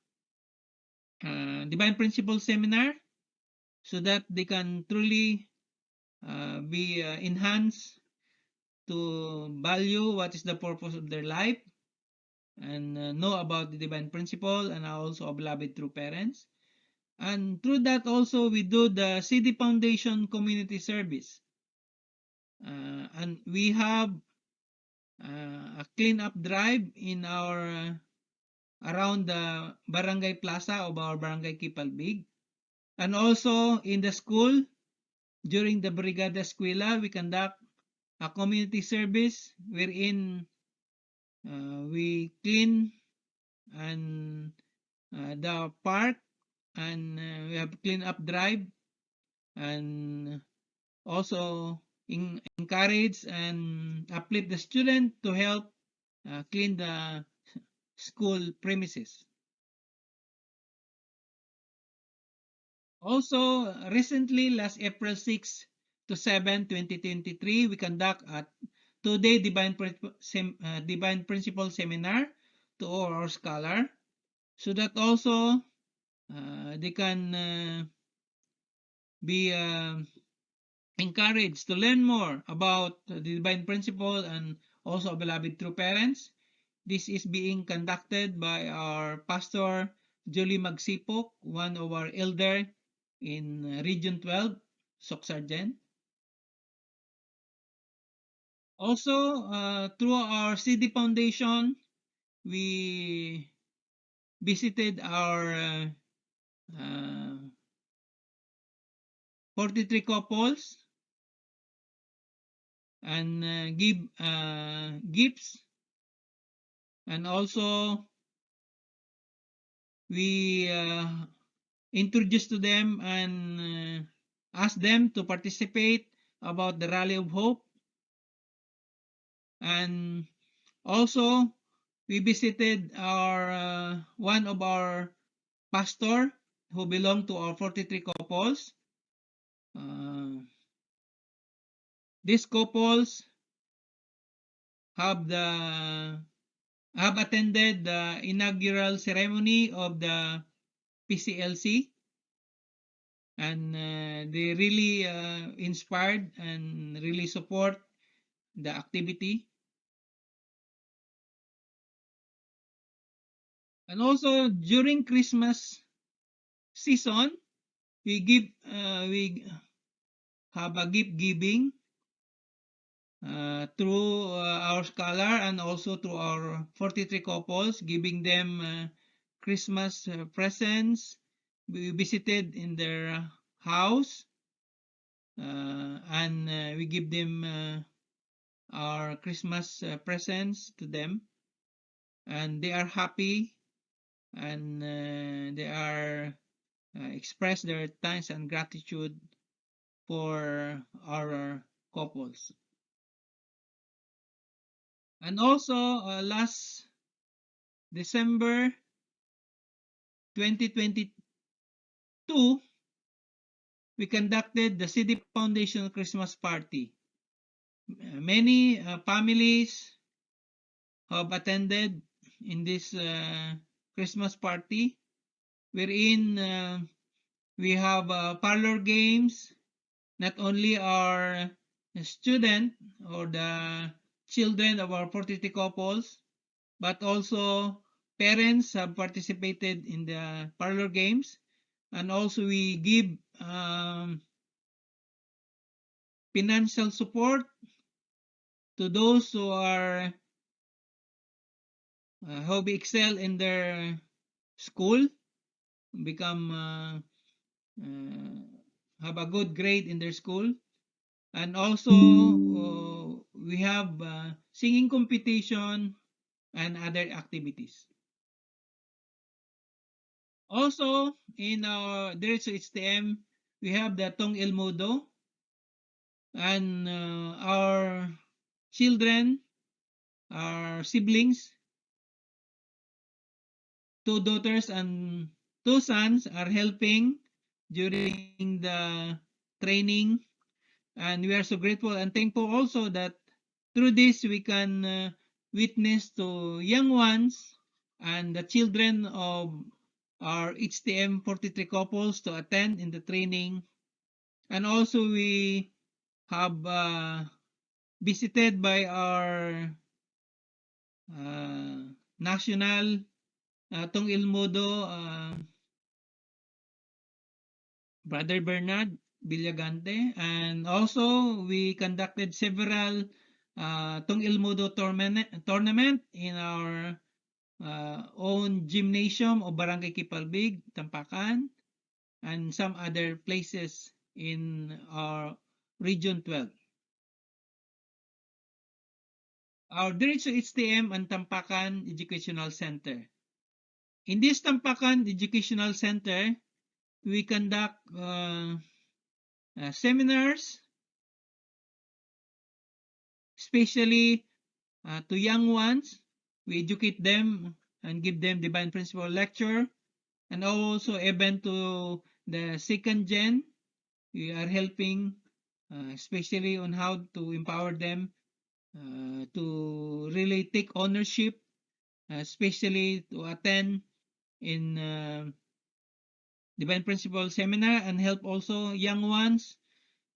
divine principle seminar so that they can truly be enhanced to value what is the purpose of their life, and know about the divine principle, and also a beloved true parents. And through that also we do the CD Foundation community service, and we have a cleanup drive in our around the barangay plaza of our barangay Kipalbig, and also in the school during the Brigada Eskwela we conduct a community service wherein we clean and the park, and we have clean up drive, and also encourage and uplift the student to help clean the school premises. Also, recently, last April 6 to 7, 2023, we conduct a two-day Divine Principle Seminar to all our scholar, so that also they can be encouraged to learn more about the Divine Principle and also beloved true parents. This is being conducted by our Pastor Julie Magsipok, one of our elder in Region 12, Soksargen. Also, through our CD Foundation, we visited our 43 couples and give gifts, and also we introduce to them and ask them to participate about the Rally of Hope. And also we visited our one of our pastor who belong to our 43 couples. These couples have attended the inaugural ceremony of the PCLC, and they really inspired and really support the activity. And also during Christmas season, we have a gift giving through our scholar and also to our 43 couples, giving them Christmas presents. We visited in their house, and we give them our Christmas presents to them, and they are happy, and they are express their thanks and gratitude for our couples. And also last December 2022, we conducted the City Foundation Christmas party. Many families have attended in this Christmas party, wherein we have parlor games. Not only our student or the children of our 43 couples, but also parents have participated in the parlor games. And also we give financial support to those who are who excel in their school, become have a good grade in their school. And also we have singing competition and other activities. Also in our Diretso HTM, we have the Tong Il Mudo, and our children, our siblings, 2 daughters and 2 sons are helping during the training, and we are so grateful and thankful also that through this we can witness to young ones and the children of our HTM 43 couples to attend in the training. And also we have visited by our national Tong Il Mudo Brother Bernard Villagante, and also we conducted several Tong Il Mudo tournament in our own gymnasium of Barangay Kipalbig, Tampakan, and some other places in our Region 12. Our Diretso HTM and Tampakan Educational Center. In this Tampakan Educational Center, we conduct seminars, especially to young ones. We educate them and give them divine principle lecture, and also even to the second gen. We are helping, especially on how to empower them to really take ownership, especially to attend in divine principle seminar and help also young ones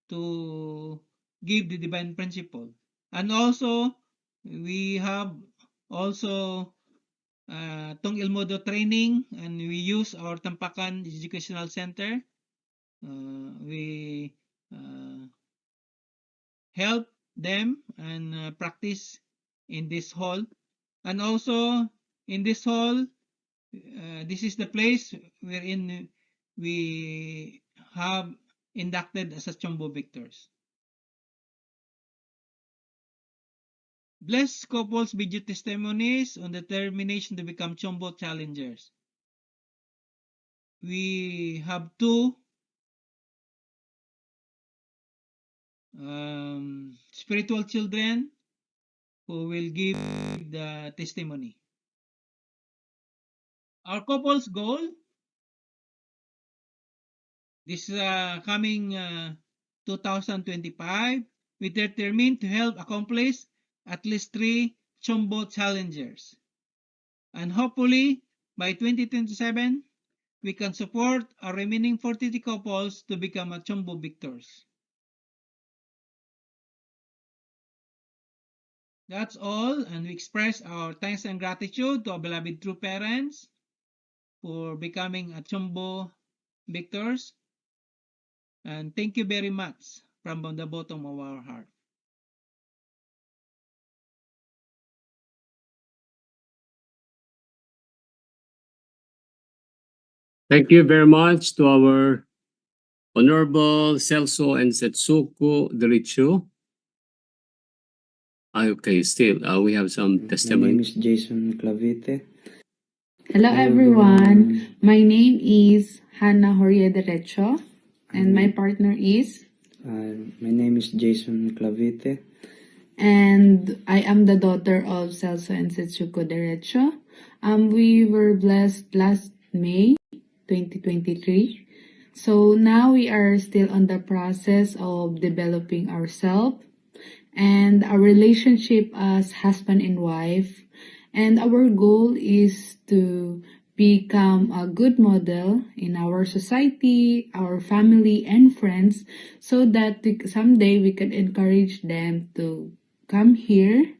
to give the divine principle. And also we have also Tong Il Mudo training, and we use our Tampakan Educational Center. We help them and practice in this hall. And also in this hall, this is the place wherein we have inducted as a CheonBo victors. Blessed couples video testimonies on the determination to become CheonBo challengers. We have 2 spiritual children who will give the testimony. Our couple's goal this coming 2025, we determined to help accomplish at least 3 CheonBo challengers. And hopefully, by 2027, we can support our remaining 43 couples to become a CheonBo victors. That's all, and we express our thanks and gratitude to our beloved true parents for becoming a CheonBo victors. And thank you very much from the bottom of our heart. Thank you very much to our Honorable Celso and Setsuko Dirichu. Okay, still, we have some My testimony. name is Jason Clavite. Hello everyone. My name is Hannah Horia Derecho and my partner is My name is Jason Clavite. and I am the daughter of Celso and Setsuko Derecho. We were blessed last May 2023. So now we are still on the process of developing ourselves and our relationship as husband and wife. And our goal is to become a good model in our society, our family and friends, so that someday we can encourage them to come here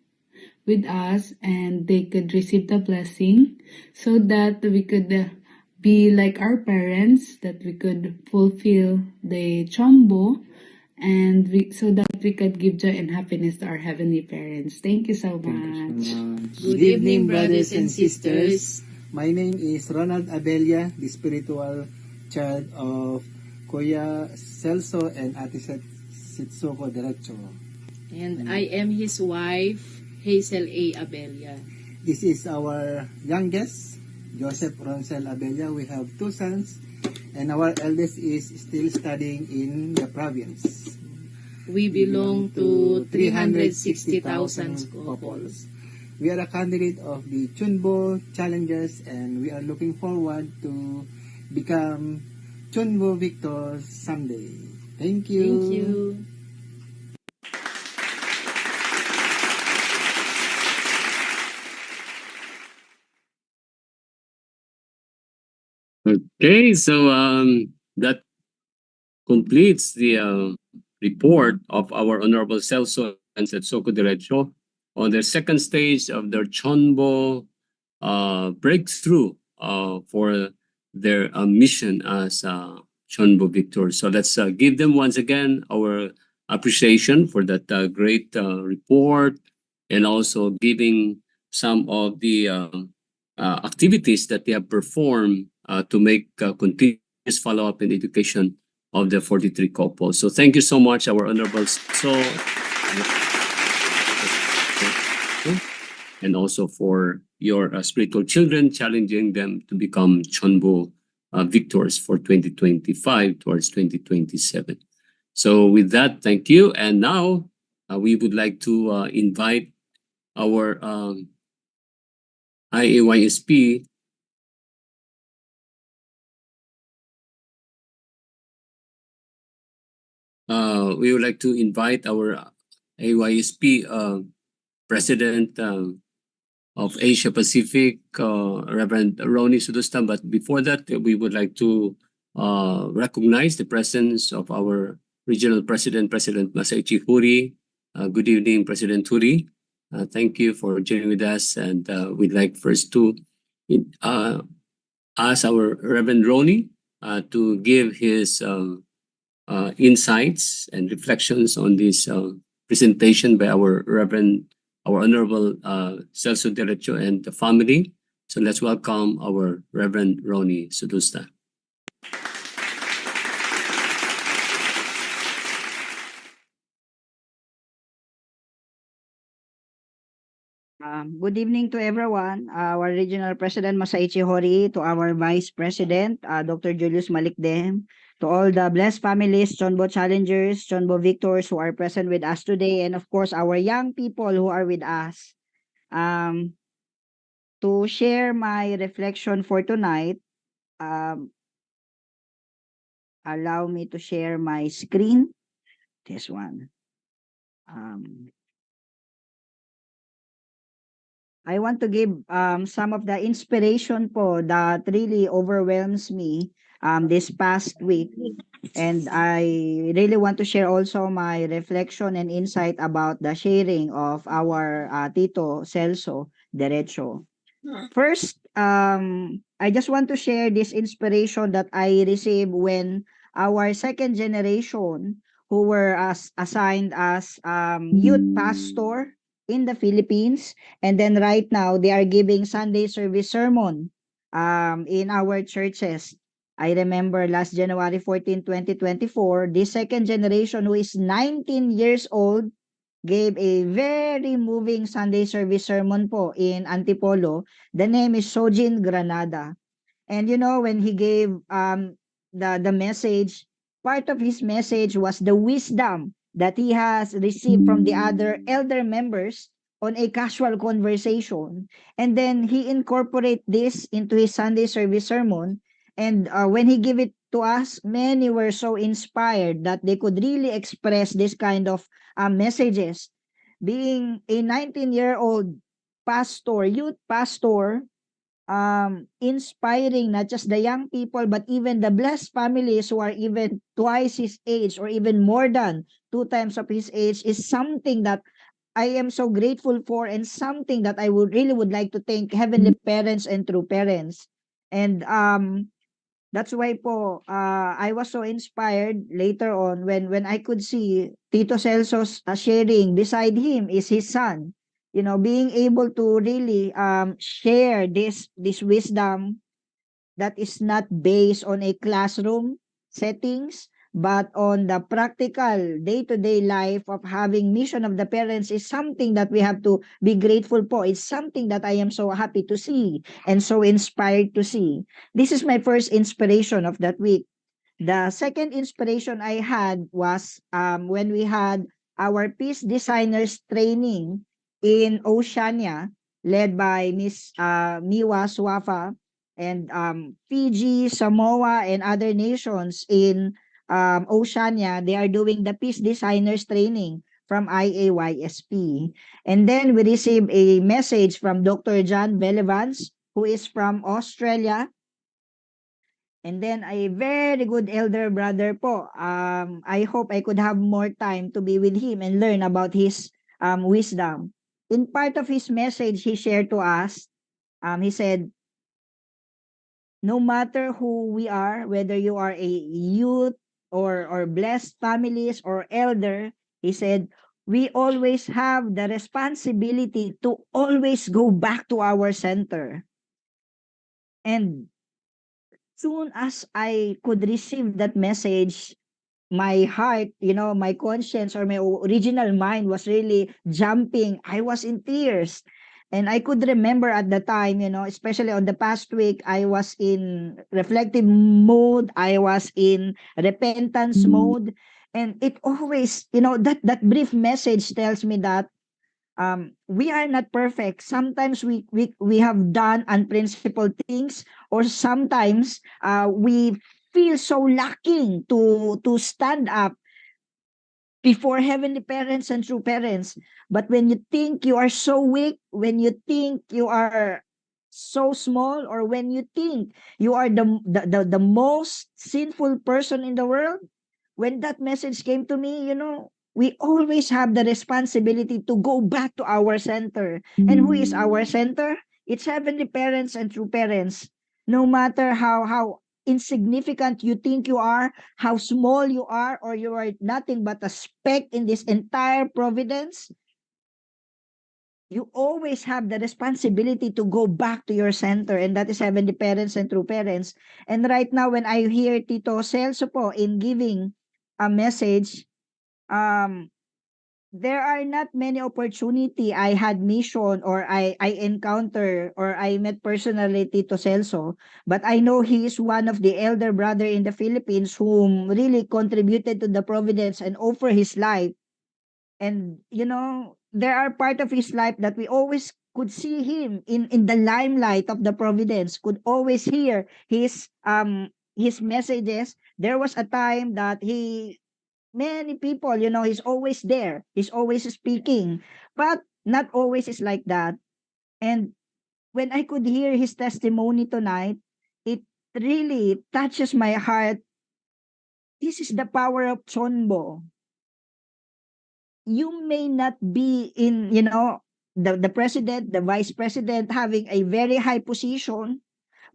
with us and they could receive the blessing, so that we could be like our parents, that we could fulfill the CheonBo, and so that we could give joy and happiness to our heavenly parents. Thank you so Thank you much. so much. Good evening, brothers and sisters. My name is Ronald Abella, the spiritual child of Kuya Celso and Ate Setsuko Derecho. And I am his wife, Hazel A. Abella. This is our youngest Joseph Ronsel Abella. We have two sons, and our eldest is still studying in the province. We belong to 360,000 couples. We are a candidate of the CheonBo Challengers, and we are looking forward to become CheonBo victors someday. Thank you. Thank you. Okay, so that completes the report of our Honorable Celso and Setsoko Diretso on their second stage of their Chonbo breakthrough for their mission as Chonbo Victor. So let's give them once again our appreciation for that great report, and also giving some of the activities that they have performed to make continuous follow-up in education of the 43 couples. So thank you so much, our honorable and also for your spiritual children, challenging them to become Chonbo victors for 2025 towards 2027. So with that, thank you. And now we would like to invite our IAYSP we would like to invite our AYSP President of Asia Pacific, Reverend Ronnie Sudustan. But before that, we would like to recognize the presence of our Regional President, President Masaichi Huri. Good evening, President Huri. Thank you for joining with us. And we'd like first to ask our Reverend Ronnie to give his insights and reflections on this presentation by our Reverend, our Honorable Celso Derecho and the family. So let's welcome our Reverend Ronnie Sudusta. Good evening to everyone. Our Regional President Masaichi Hori, to our Vice President Dr. Julius Malikdem, to all the blessed families, CheonBo challengers, CheonBo victors who are present with us today, and of course our young people who are with us. To share my reflection for tonight, allow me to share my screen. This one. I want to give some of the inspiration po that really overwhelms me this past week. And I really want to share also my reflection and insight about the sharing of our Tito Celso Derecho. First, I just want to share this inspiration that I received when our second generation who were assigned as youth pastor in the Philippines, and then right now they are giving Sunday service sermon in our churches. I remember last January 14, 2024, this second generation who is 19 years old gave a very moving Sunday service sermon po in Antipolo. The name is Sojin Granada. And you know, when he gave the message, part of his message was the wisdom that he has received from the other elder members on a casual conversation. And then he incorporate this into his Sunday service sermon. And when he gave it to us, many were so inspired that they could really express this kind of messages. Being a 19-year-old pastor, youth pastor, inspiring not just the young people but even the blessed families who are even twice his age or even more than two times of his age is something that I am so grateful for, and something that I would really would like to thank heavenly parents and true parents. And that's why po I was so inspired later on when I could see Tito Celso's sharing. Beside him is his son, you know, being able to really share this wisdom that is not based on a classroom settings, but on the practical day-to-day life of having mission of the parents is something that we have to be grateful for. It's something that I am so happy to see and so inspired to see. This is my first inspiration of that week. The second inspiration I had was when we had our peace designers training in Oceania, led by Miss Miwa Swafa, and Fiji, Samoa, and other nations in Oceania. They are doing the peace designers training from IAYSP. And then we received a message from Dr. John Belevans, who is from Australia, and then a very good elder brother po. I hope I could have more time to be with him and learn about his wisdom. In part of his message he shared to us, he said, no matter who we are, whether you are a youth or blessed families or elder, he said, we always have the responsibility to always go back to our center. And soon as I could receive that message, my heart, my conscience or my original mind was really jumping. I was in tears. And I could remember at the time, especially on the past week, I was in reflective mode. I was in repentance mode. And it always, that brief message tells me that we are not perfect. Sometimes we have done unprincipled things, or sometimes we feel so lacking to stand up before heavenly parents and true parents. But when you think you are so weak, when you think you are so small, or when you think you are the most sinful person in the world, when that message came to me, we always have the responsibility to go back to our center. And who is our center? It's heavenly parents and true parents. No matter how insignificant you think you are, how small you are, or you are nothing but a speck in this entire providence, you always have the responsibility to go back to your center, and that is heavenly parents and true parents. And right now, when I hear Tito Celso po in giving a message, um, there are not many opportunity I had mission, or I encounter, or I met personally Tito Celso, but I know he is one of the elder brother in the Philippines whom really contributed to the providence and offer his life. And there are part of his life that we always could see him in the limelight of the providence, could always hear his messages. There was a time that many people, he's always there, he's always speaking, but not always is like that. And when I could hear his testimony tonight, it really touches my heart. This is the power of CheonBo. You may not be in, the president, the vice president having a very high position,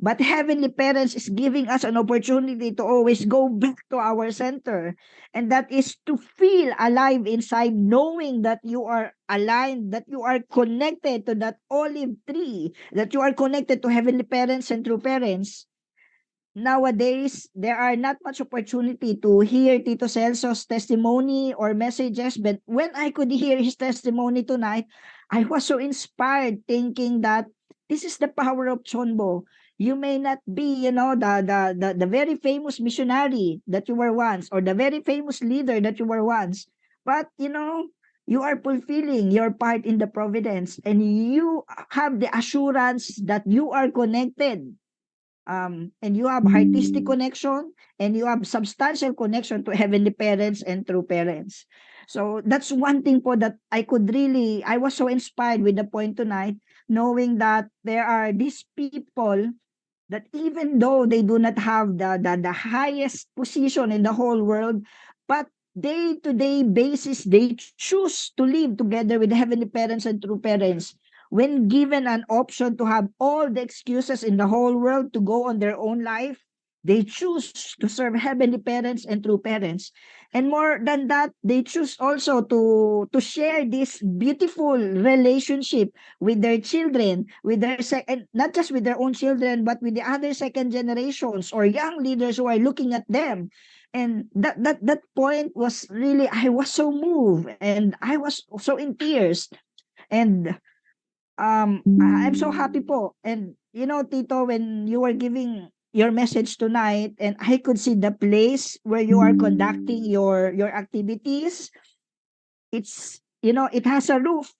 but heavenly parents is giving us an opportunity to always go back to our center. And that is to feel alive inside, knowing that you are aligned, that you are connected to that olive tree, that you are connected to heavenly parents and true parents. Nowadays, there are not much opportunity to hear Tito Celso's testimony or messages, but when I could hear his testimony tonight, I was so inspired, thinking that this is the power of CheonBo. You may not be, the very famous missionary that you were once, or the very famous leader that you were once, but you are fulfilling your part in the providence, and you have the assurance that you are connected, and you have artistic connection, and you have substantial connection to heavenly parents and true parents. So that's one thing po that I was so inspired with the point tonight, knowing that there are these people that even though they do not have the highest position in the whole world, but day-to-day basis, they choose to live together with heavenly parents and true parents. When given an option to have all the excuses in the whole world to go on their own life, they choose to serve heavenly parents and true parents. And more than that, they choose also to share this beautiful relationship with their children, with and not just with their own children, but with the other second generations or young leaders who are looking at them. And that point was really, I was so moved and I was so in tears. And I'm so happy po. And you know, Tito, when you were giving your message tonight and I could see the place where you are conducting your activities, it's, you know, it has a roof.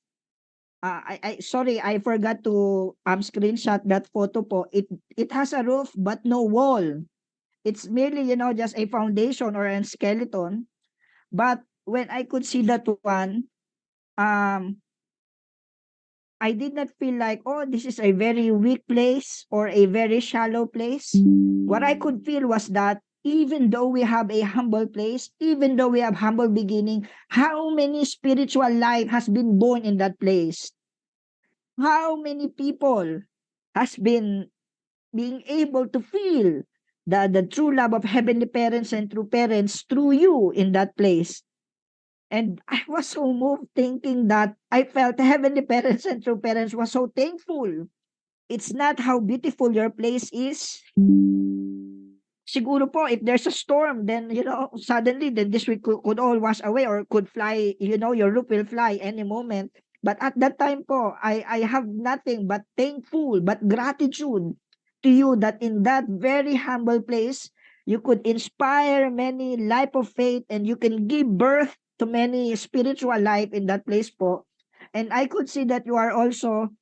I sorry, I forgot to screenshot that photo po. It has a roof but no wall. It's merely, you know, just a foundation or a skeleton. But when I could see that one, um I did not feel like, oh, this is a very weak place or a very shallow place. What I could feel was that even though we have a humble place, even though we have humble beginning, how many spiritual life has been born in that place? How many people has been being able to feel the true love of heavenly parents and true parents through you in that place? And I was so moved thinking that I felt heavenly parents and true parents was so thankful. It's not how beautiful your place is. Siguro po, if there's a storm, then, you know, suddenly, then this could all wash away or could fly, you know, your roof will fly any moment. But at that time po, I have nothing but thankful, but gratitude to you that in that very humble place, you could inspire many life of faith and you can give birth to many spiritual life in that place po. And I could see that you are also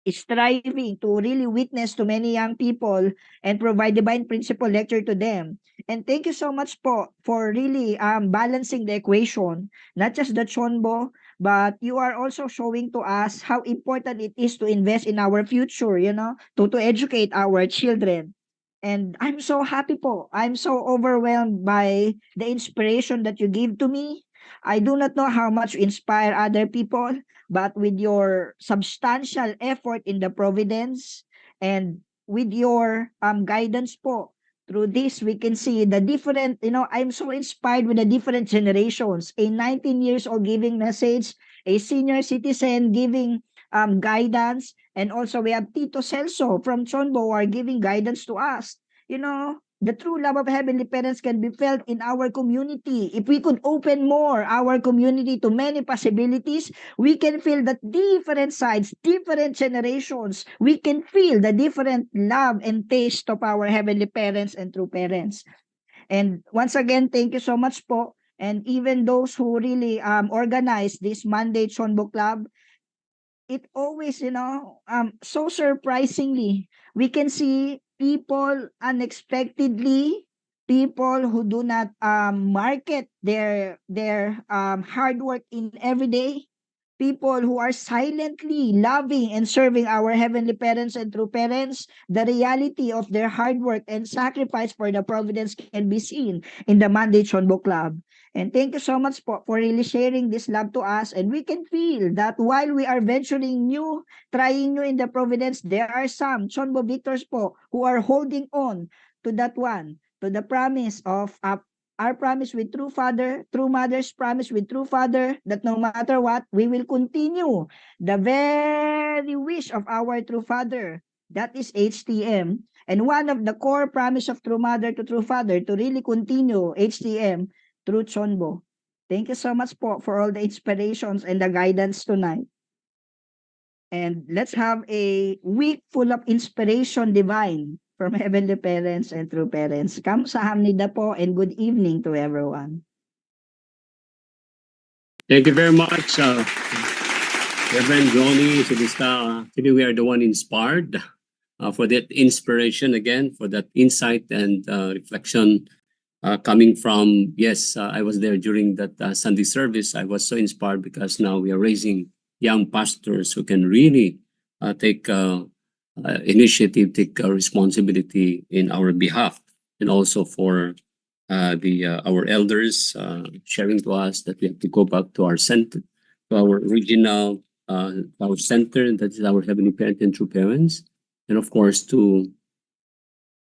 striving to really witness to many young people and provide divine principle lecture to them. And thank you so much po for really balancing the equation, not just the CheonBo, but you are also showing to us how important it is to invest in our future, you know, to educate our children. And I'm so happy po. I'm so overwhelmed by the inspiration that you give to me. I do not know how much you inspire other people, but with your substantial effort in the providence and with your guidance po, through this we can see the different, you know, I'm so inspired with the different generations. A 19 years old giving message, a senior citizen giving guidance, and also we have Tito Celso from CheonBo are giving guidance to us. You know, the true love of heavenly parents can be felt in our community. If we could open more our community to many possibilities, we can feel that different sides, different generations, we can feel the different love and taste of our heavenly parents and true parents. And once again, thank you so much po. And even those who really organize this Monday Chonbo Club, it always, you know, so surprisingly, we can see people unexpectedly, people who do not market their hard work in every day, people who are silently loving and serving our heavenly parents and true parents, the reality of their hard work and sacrifice for the providence can be seen in the Monday Chonbo Club. And thank you so much for really sharing this love to us. And we can feel that while we are venturing new, trying new in the providence, there are some Chonbo Victors po who are holding on to that one, to the promise of our promise with true father, true mother's promise with true father, that no matter what, we will continue the very wish of our true father. That is HTM. And one of the core promise of true mother to true father to really continue HTM through CheonBo. Thank you so much po for all the inspirations and the guidance tonight. And let's have a week full of inspiration divine from Heavenly Parents and True Parents. Kamsahamnida po and good evening to everyone. Thank you very much, Reverend Johnny Sudista. Today we are the one inspired for that inspiration again, for that insight and reflection coming from, yes, I was there during that Sunday service. I was so inspired because now we are raising young pastors who can really take initiative, take responsibility in our behalf, and also for our elders sharing to us that we have to go back to our center, to our original our center, that is our heavenly parent and true parents, and of course to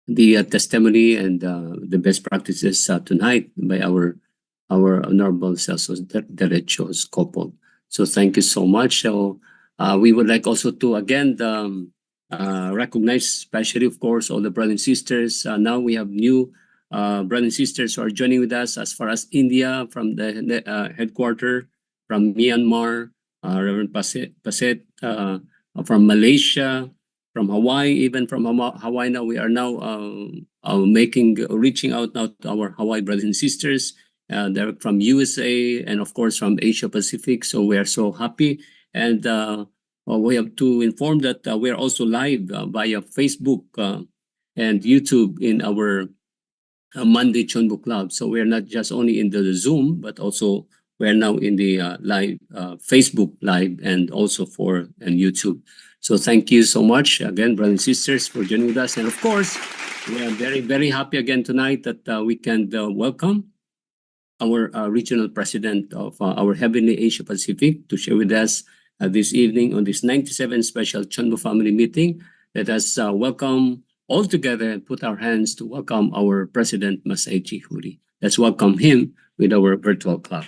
the testimony and the best practices tonight by our honorable Celso Derechos couple. So thank you so much. So we would like also to again recognize, especially of course, all the brothers and sisters. Now we have new brothers and sisters who are joining with us as far as India from the headquarters, from Myanmar, Reverend Paset from Malaysia, from Hawaii, even from Hawaii now, we are now reaching out now to our Hawaii brothers and sisters. They're from USA and of course from Asia Pacific. So we are so happy. And we have to inform that we are also live via Facebook and YouTube in our Monday CheonBo Club. So we are not just only in the Zoom, but also we are now in the live Facebook Live and also for YouTube. So thank you so much again, brothers and sisters, for joining with us. And of course, we are very, very happy again tonight that we can welcome our regional president of our Heavenly Asia Pacific to share with us this evening on this 97th special CheonBo family meeting. Let us welcome all together and put our hands to welcome our president, Masaichi Huri. Let's welcome him with our virtual clap.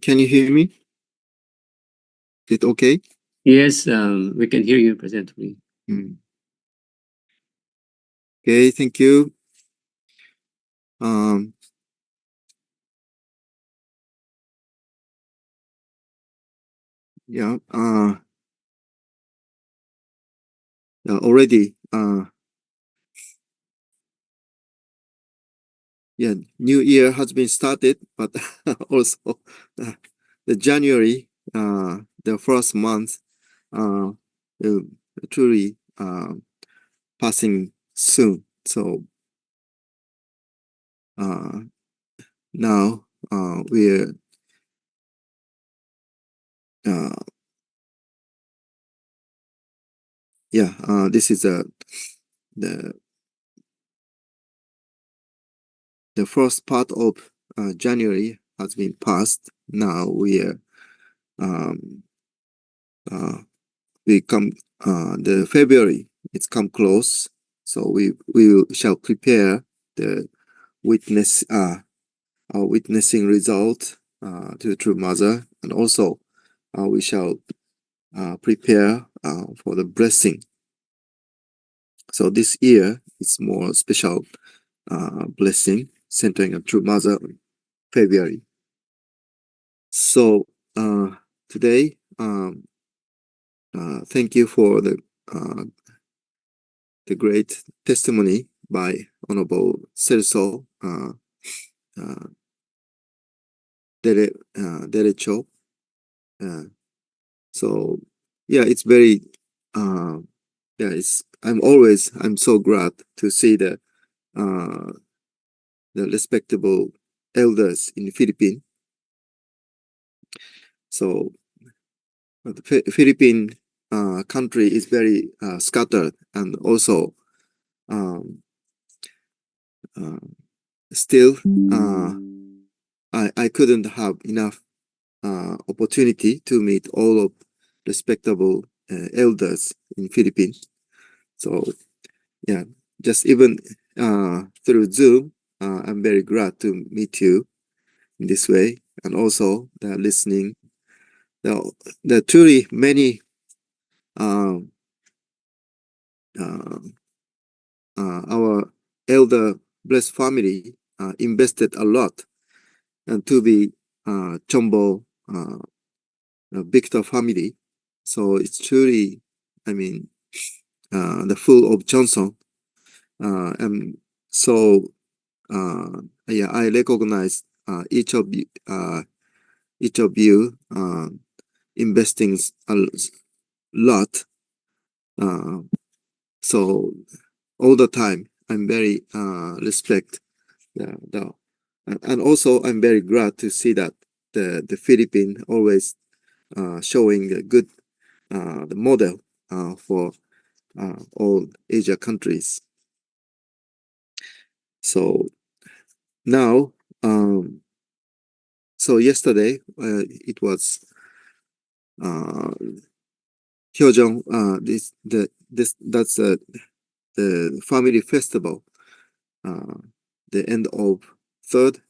Can you hear me? Is it okay? Yes, we can hear you, President Huri. Okay, thank you. Yeah, already, yeah, new year has been started, but also the January, the first month, uh, truly passing soon. So now we're this is the the first part of January has been passed. Now we are we come the February. It's come close, so we shall prepare the our witnessing result to the True Mother, and also we shall prepare for the blessing. So this year it's more special blessing centering on True Mother in February. So today, thank you for the great testimony by Honorable Celso Derecho. So yeah, it's very I'm so glad to see the respectable elders in the Philippines. So the Philippine country is very scattered, and also still I couldn't have enough opportunity to meet all of respectable elders in Philippines. So yeah, just even through Zoom, I'm very glad to meet you in this way, and also the listening. The truly many our elder blessed family invested a lot and to be CheonBo Victor family. So it's truly, I mean, the full of Johnson. And so yeah, I recognize each of you investing a lot. So all the time I'm very respect and also I'm very glad to see that the Philippines always showing a good the model for all Asia countries. So now so yesterday it was Hyojong, that's the family festival. The end of third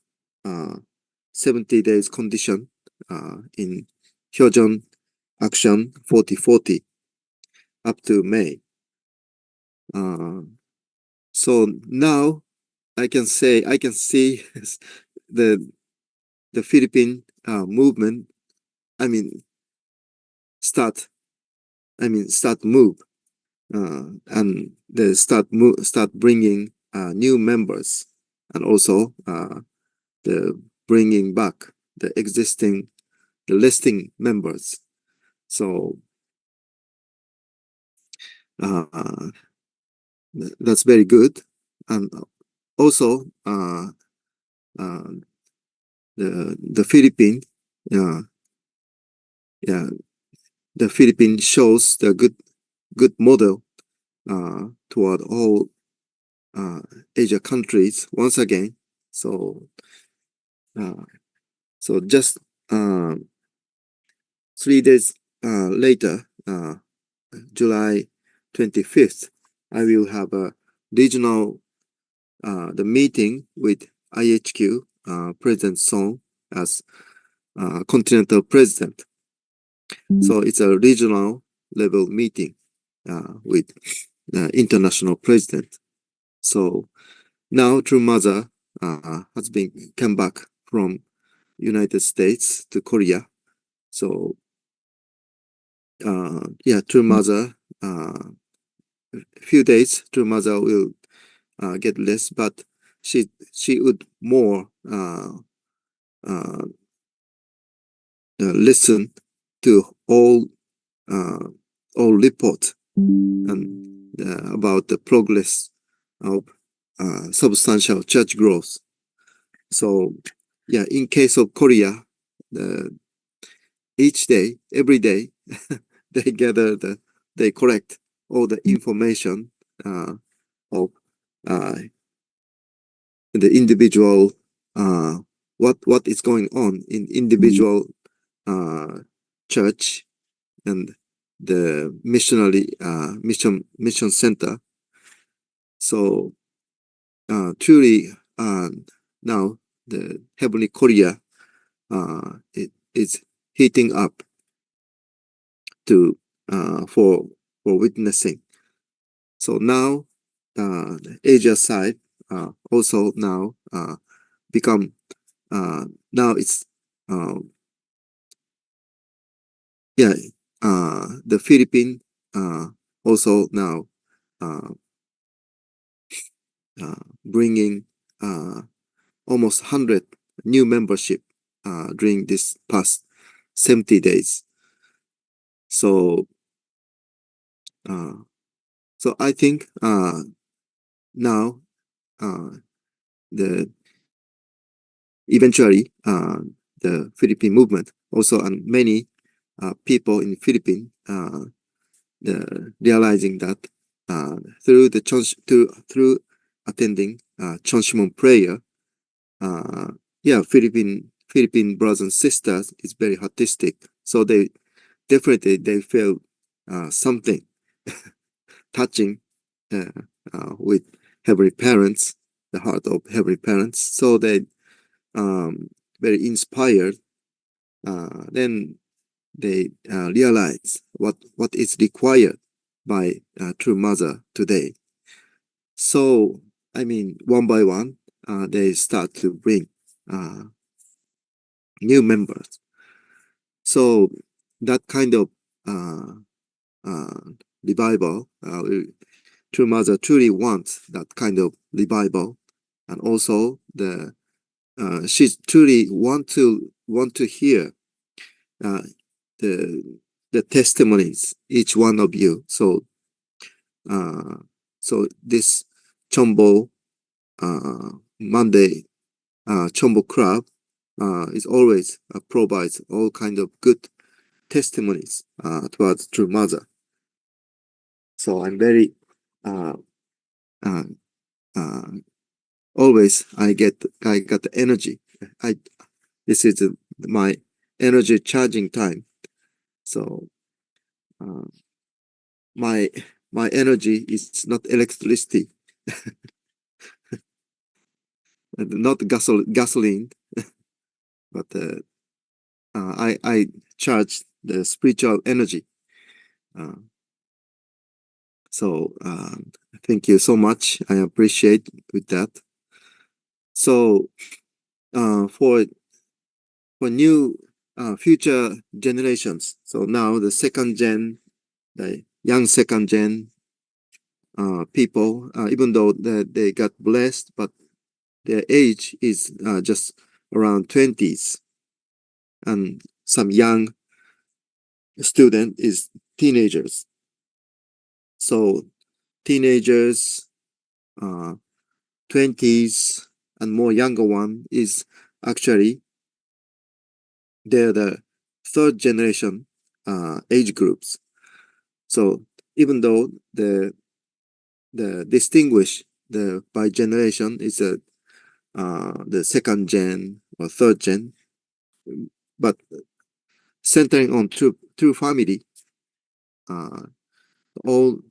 70 days condition in Hyojong Action 4040 up to May. So now I can see the Philippine movement. Start move, and they start bringing new members, and also the bringing back the listing members. So that's very good. And also the Philippine the Philippines shows the good model toward all Asia countries once again. So just 3 days later, July 25th, I will have a regional the meeting with IHQ President Song as continental president. So it's a regional level meeting with the international president. So now True Mother has come back from United States to Korea. So True Mother, a few days True Mother will get less, but she would more listen to all report and about the progress of substantial church growth. So in case of Korea, every day they collect all the information of the individual, what is going on in individual church and the missionary mission center. So truly now the heavenly Korea it is heating up to for witnessing. So now the Asia side also now become now it's the Philippine also now bringing almost 100 new membership during this past 70 days. So I think now the eventually the Philippine movement also, and many people in Philippines realizing that through through attending Cheonshimon prayer, Philippine brothers and sisters is very artistic. So they definitely feel something touching with Heavenly Parents, the heart of Heavenly Parents. So they very inspired. Then they realize what is required by True Mother today. So one by one, they start to bring new members. So that kind of revival, True Mother truly wants that kind of revival, and also she truly want to hear the testimonies, each one of you. So this CheonBo Monday CheonBo Club is always provides all kind of good testimonies towards True Mother. So I'm very always I got the energy. This is my energy charging time. So my my energy is not electricity, not gasoline, but I charge the spiritual energy. So thank you so much. I appreciate with that. So for new future generations. So now the second gen, the young second gen people, even though they got blessed, but their age is just around 20s, and some young student is teenagers. So teenagers, 20s, and more younger one is actually they're the third generation age groups. So even though the distinguish the by generation is the second gen or third gen, but centering on true family, all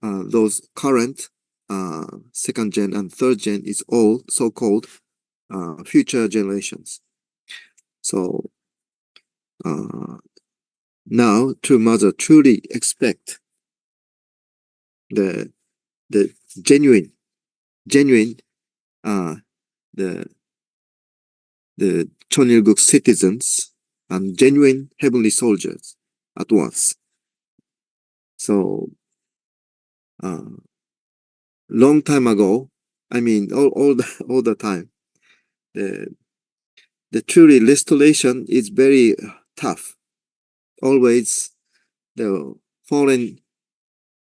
those current second gen and third gen is all so-called future generations. So now true mother truly expect the genuine the Cheonilguk citizens and genuine heavenly soldiers at once. So long time ago, I mean all the time, the truly restoration is very tough. Always the fallen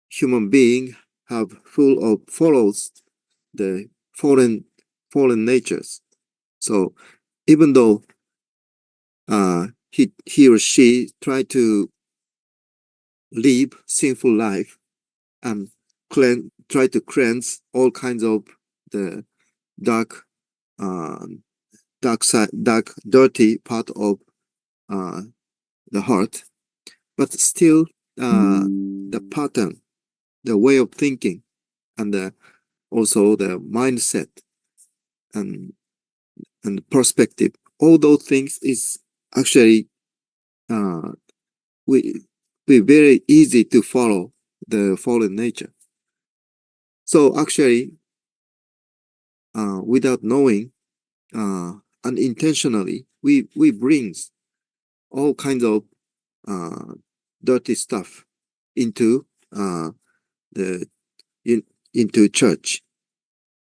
human being have full of follows the fallen natures. So even though he or she try to live sinful life and try to cleanse all kinds of the dark dark dirty part of the heart, but still the pattern, the way of thinking, and also the mindset and perspective, all those things is actually we very easy to follow the fallen nature. So actually without knowing, unintentionally we brings all kinds of dirty stuff into the into church.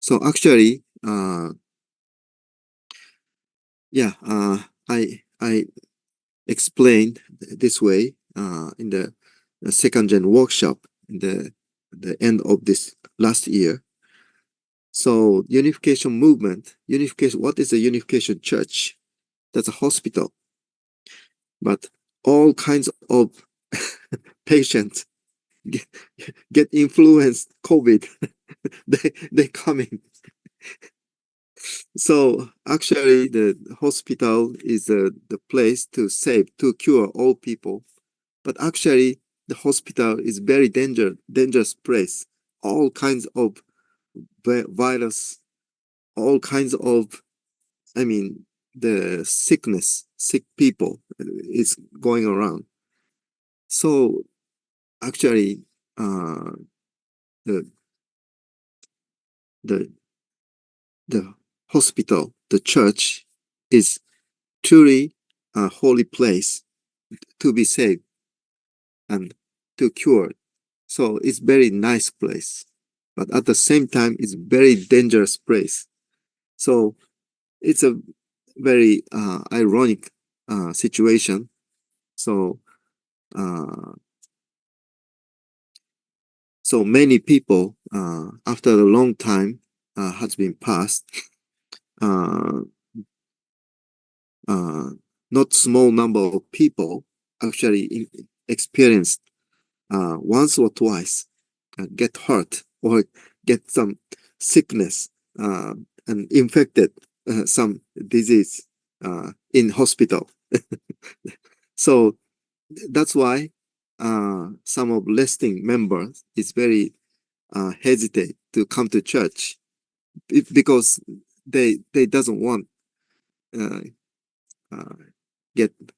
So actually yeah, I explained this way in the second gen workshop in the end of this last year. So unification movement, unification, what is a unification church? That's a hospital, but all kinds of patients get influenced COVID. they come in. So actually the hospital is the place to save, to cure all people, but actually the hospital is very dangerous place. All kinds of virus, all kinds of, I mean, the sick people is going around. So actually the the the hospital, the church is truly a holy place to be saved and to cure. So it's very nice place, but at the same time, it's very dangerous place. So it's a very ironic situation. So so many people after a long time has been passed. Uh, not small number of people actually experienced once or twice get hurt or get some sickness and infected some disease in hospital. So that's why some of lasting members is very hesitate to come to church because they doesn't want uh, uh,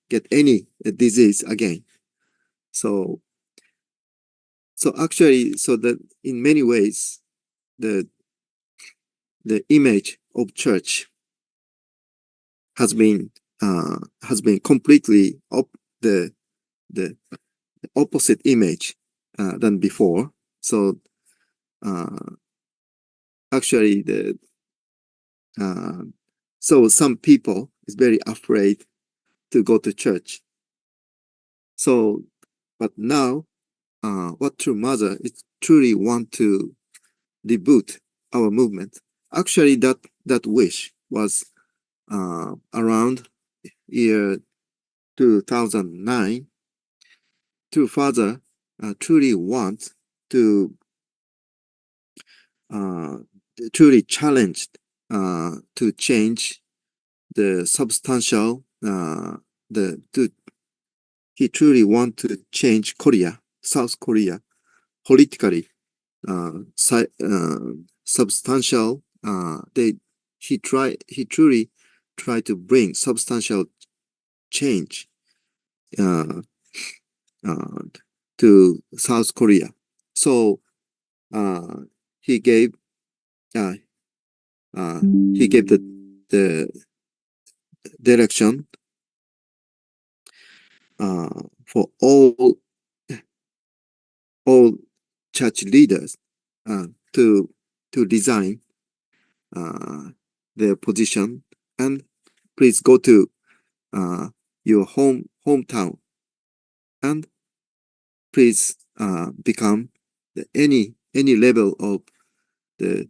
get any disease again. So actually, so that in many ways, the image of church has been completely the the opposite image than before. So actually, so some people is very afraid to go to church. So, but now, what True Mother is truly want to reboot our movement. Actually, that wish was around year 2009. True Father truly wants to uh, truly challenged to change the substantial he truly want to change Korea, South Korea, politically substantial. He truly tried to bring substantial change uh, uh, to South Korea. So uh, he gave uh, the direction for all church leaders uh, to design their position, and please go to your hometown and please become any level of the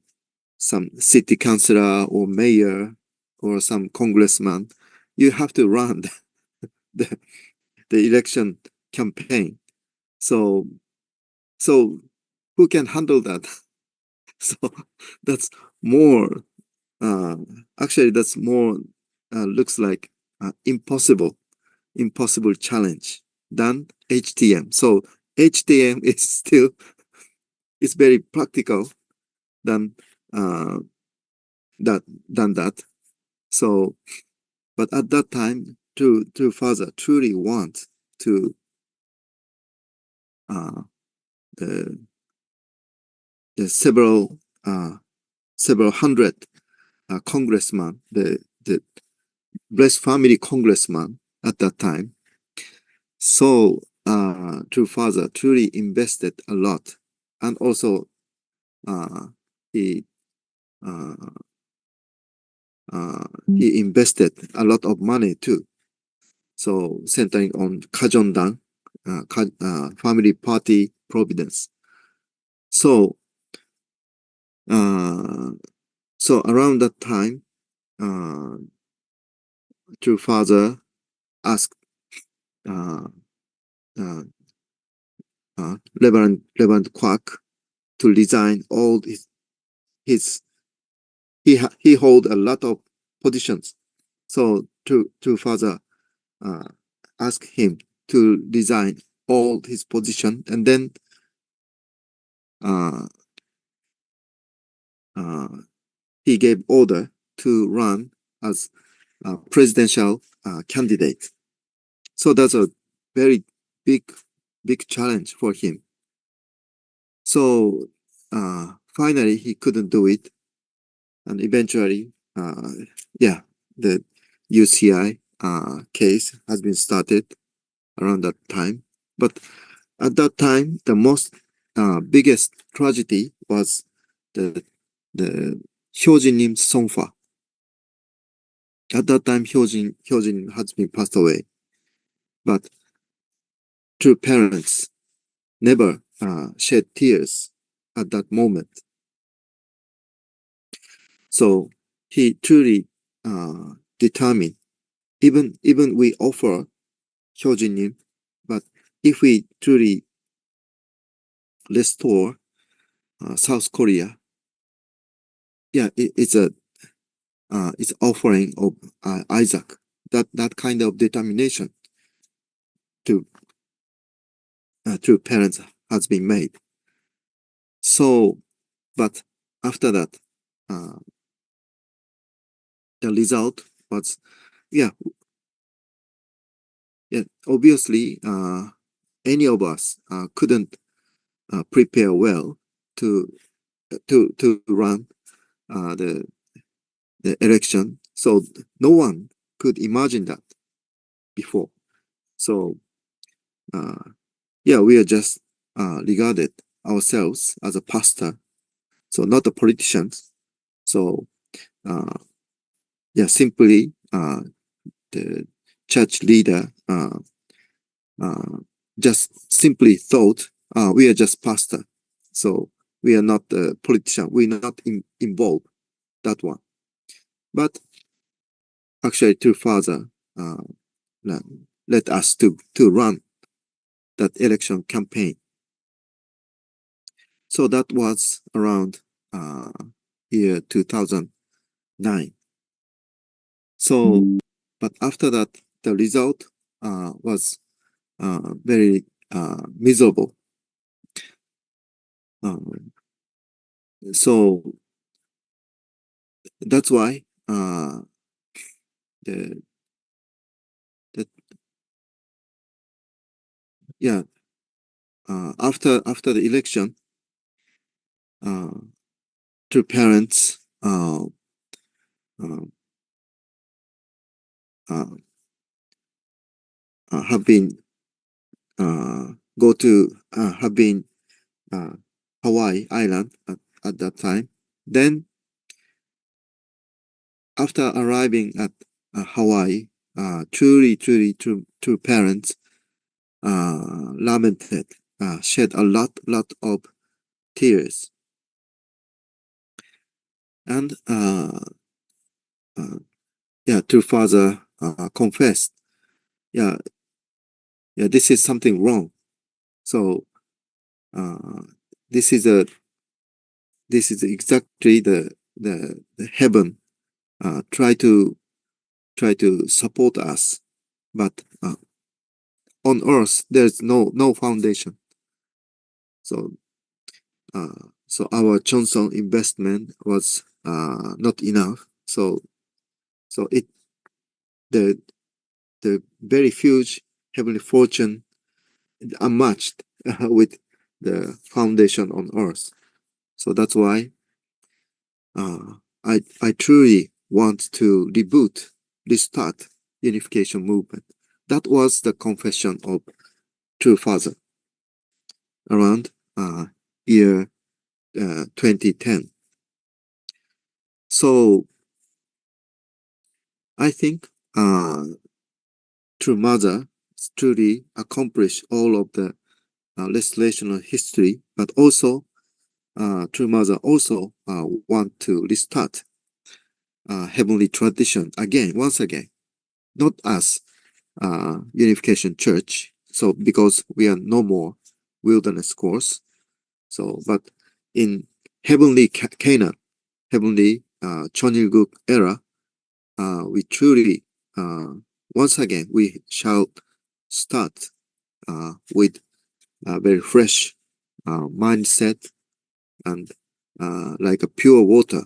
some city councilor or mayor or some congressman. You have to run the, the election campaign. So who can handle that? So that's more uh, actually that's more looks like impossible challenge than HTM. So HTM is still it's very practical than uh, that. So, but at that time, True Father truly wants to uh, the several hundred congressmen, the Blessed Family congressman at that time. So True Father truly invested a lot, and also he uh, he invested a lot of money too. So centering on Kajondang, Family Party Providence. So around that time, True Father asked uh, uh, Reverend Kwak to resign all his he hold a lot of positions. So True Father asked him to resign all his position, and then uh, he gave order to run as a presidential candidate. So that's a very big challenge for him. So finally he couldn't do it, and eventually, the UCI case has been started around that time. But at that time, the most biggest tragedy was the Hyojin-nim Songfa. At that time, Hyojin has been passed away, but true parents never shed tears at that moment. So he truly determined, even we offer Hyojin-nim, but if we truly restore South Korea, it's offering of Isaac, that kind of determination to true parents has been made. So, but after that, the result was, yeah, obviously, any of us couldn't prepare well to run the election. So no one could imagine that before. So we are just regarded ourselves as a pastor, so not the politicians. So simply the church leader just simply thought we are just pastor, so we are not the politician. We're not involved that one. But actually, true father let us to run that election campaign. So that was around year 2009. So, but after that, the result was very miserable. So that's why the after the election, two parents have been have been Hawaii Island at that time. Then after arriving at Hawaii, truly two parents lamented, shed a lot of tears, and two father confessed, this is something wrong. So this is exactly the heaven try to support us, but on earth there's no foundation. So our Johnson investment was not enough. So the very huge heavenly fortune unmatched with the foundation on earth. So that's why I truly want to restart unification movement. That was the confession of true father around year 2010. So I think true mother truly accomplished all of the restoration of history, but also true mother also want to restart heavenly tradition once again, not as unification church. So because we are no more wilderness course, so but in heavenly Canaan, heavenly Cheonilguk era, we truly once again we shall start with a very fresh mindset and like a pure water,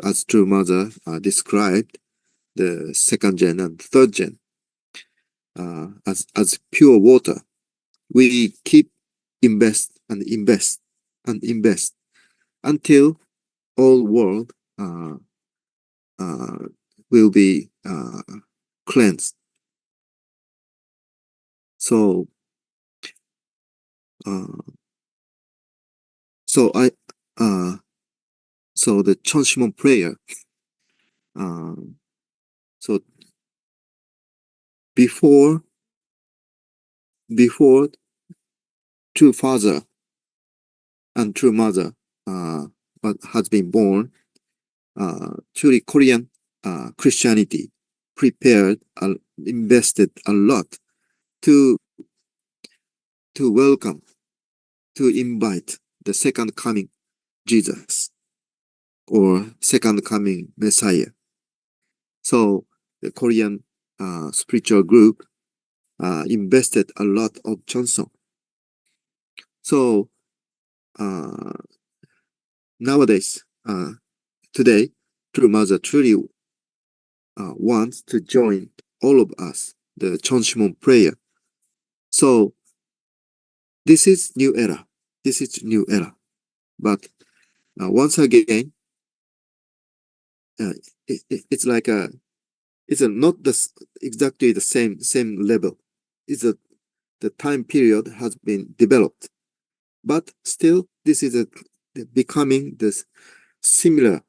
as true mother described the second gen and third gen as pure water. We keep invest and invest and invest until all world will be cleansed. So so I so the Cheonshimon prayer. So before true father and true mother but has been born, truly Korean Christianity prepared invested a lot to welcome, to invite the second coming Jesus or second coming Messiah. So the Korean spiritual group invested a lot of Johnson. So nowadays, today, True Mother truly wants to join all of us, the Chonshimon prayer. So this is new era. This is new era. But once again, it's like it's not exactly the same level. It's the time period has been developed, but still this is becoming this similar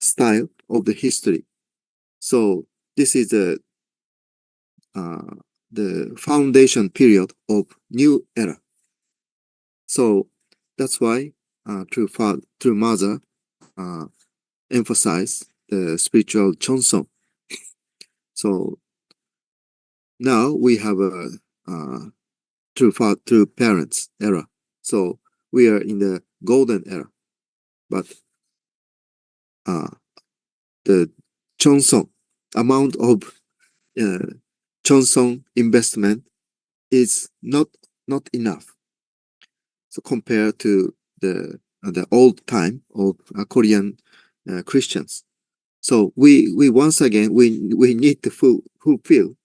style of the history. So this is the foundation period of new era. So that's why True Mother emphasize the spiritual Chonsong. So now we have a true parents era. So we are in the golden era. But the Chonsong amount of Chonsong investment is not enough. So compared to the old time of Korean Christians. So we once again we need to fulfill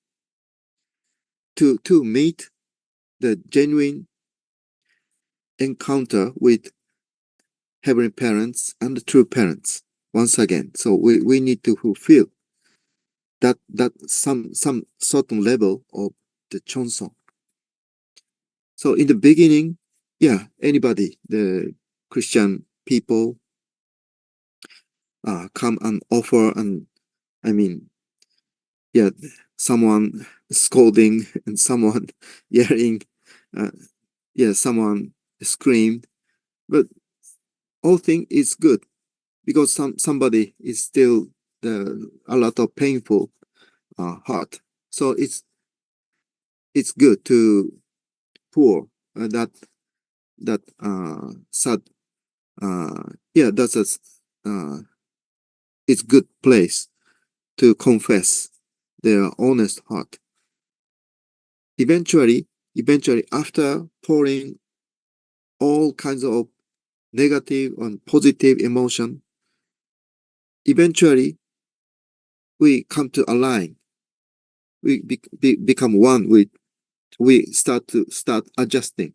to meet the genuine encounter with heavenly parents and the true parents once again. So we need to fulfill that some certain level of the Chonsong. So in the beginning, yeah, anybody, the Christian people come and offer, and I mean, yeah, someone scolding and someone yelling, yeah, someone screamed, but all thing is good because somebody is still a lot of painful heart. So it's good to pour that sad yeah, that's it's good place to confess their honest heart. Eventually after pouring all kinds of negative and positive emotion, eventually we come to align. We become one with, we start adjusting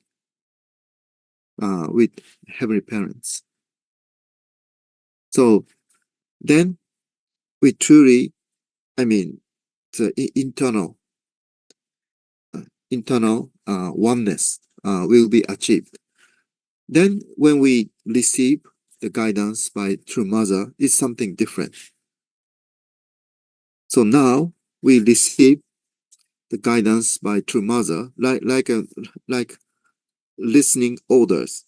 with heavenly parents. So then we truly, I mean, the internal oneness will be achieved. Then when we receive the guidance by True Mother, it's something different. So now we receive the guidance by True Mother like listening orders.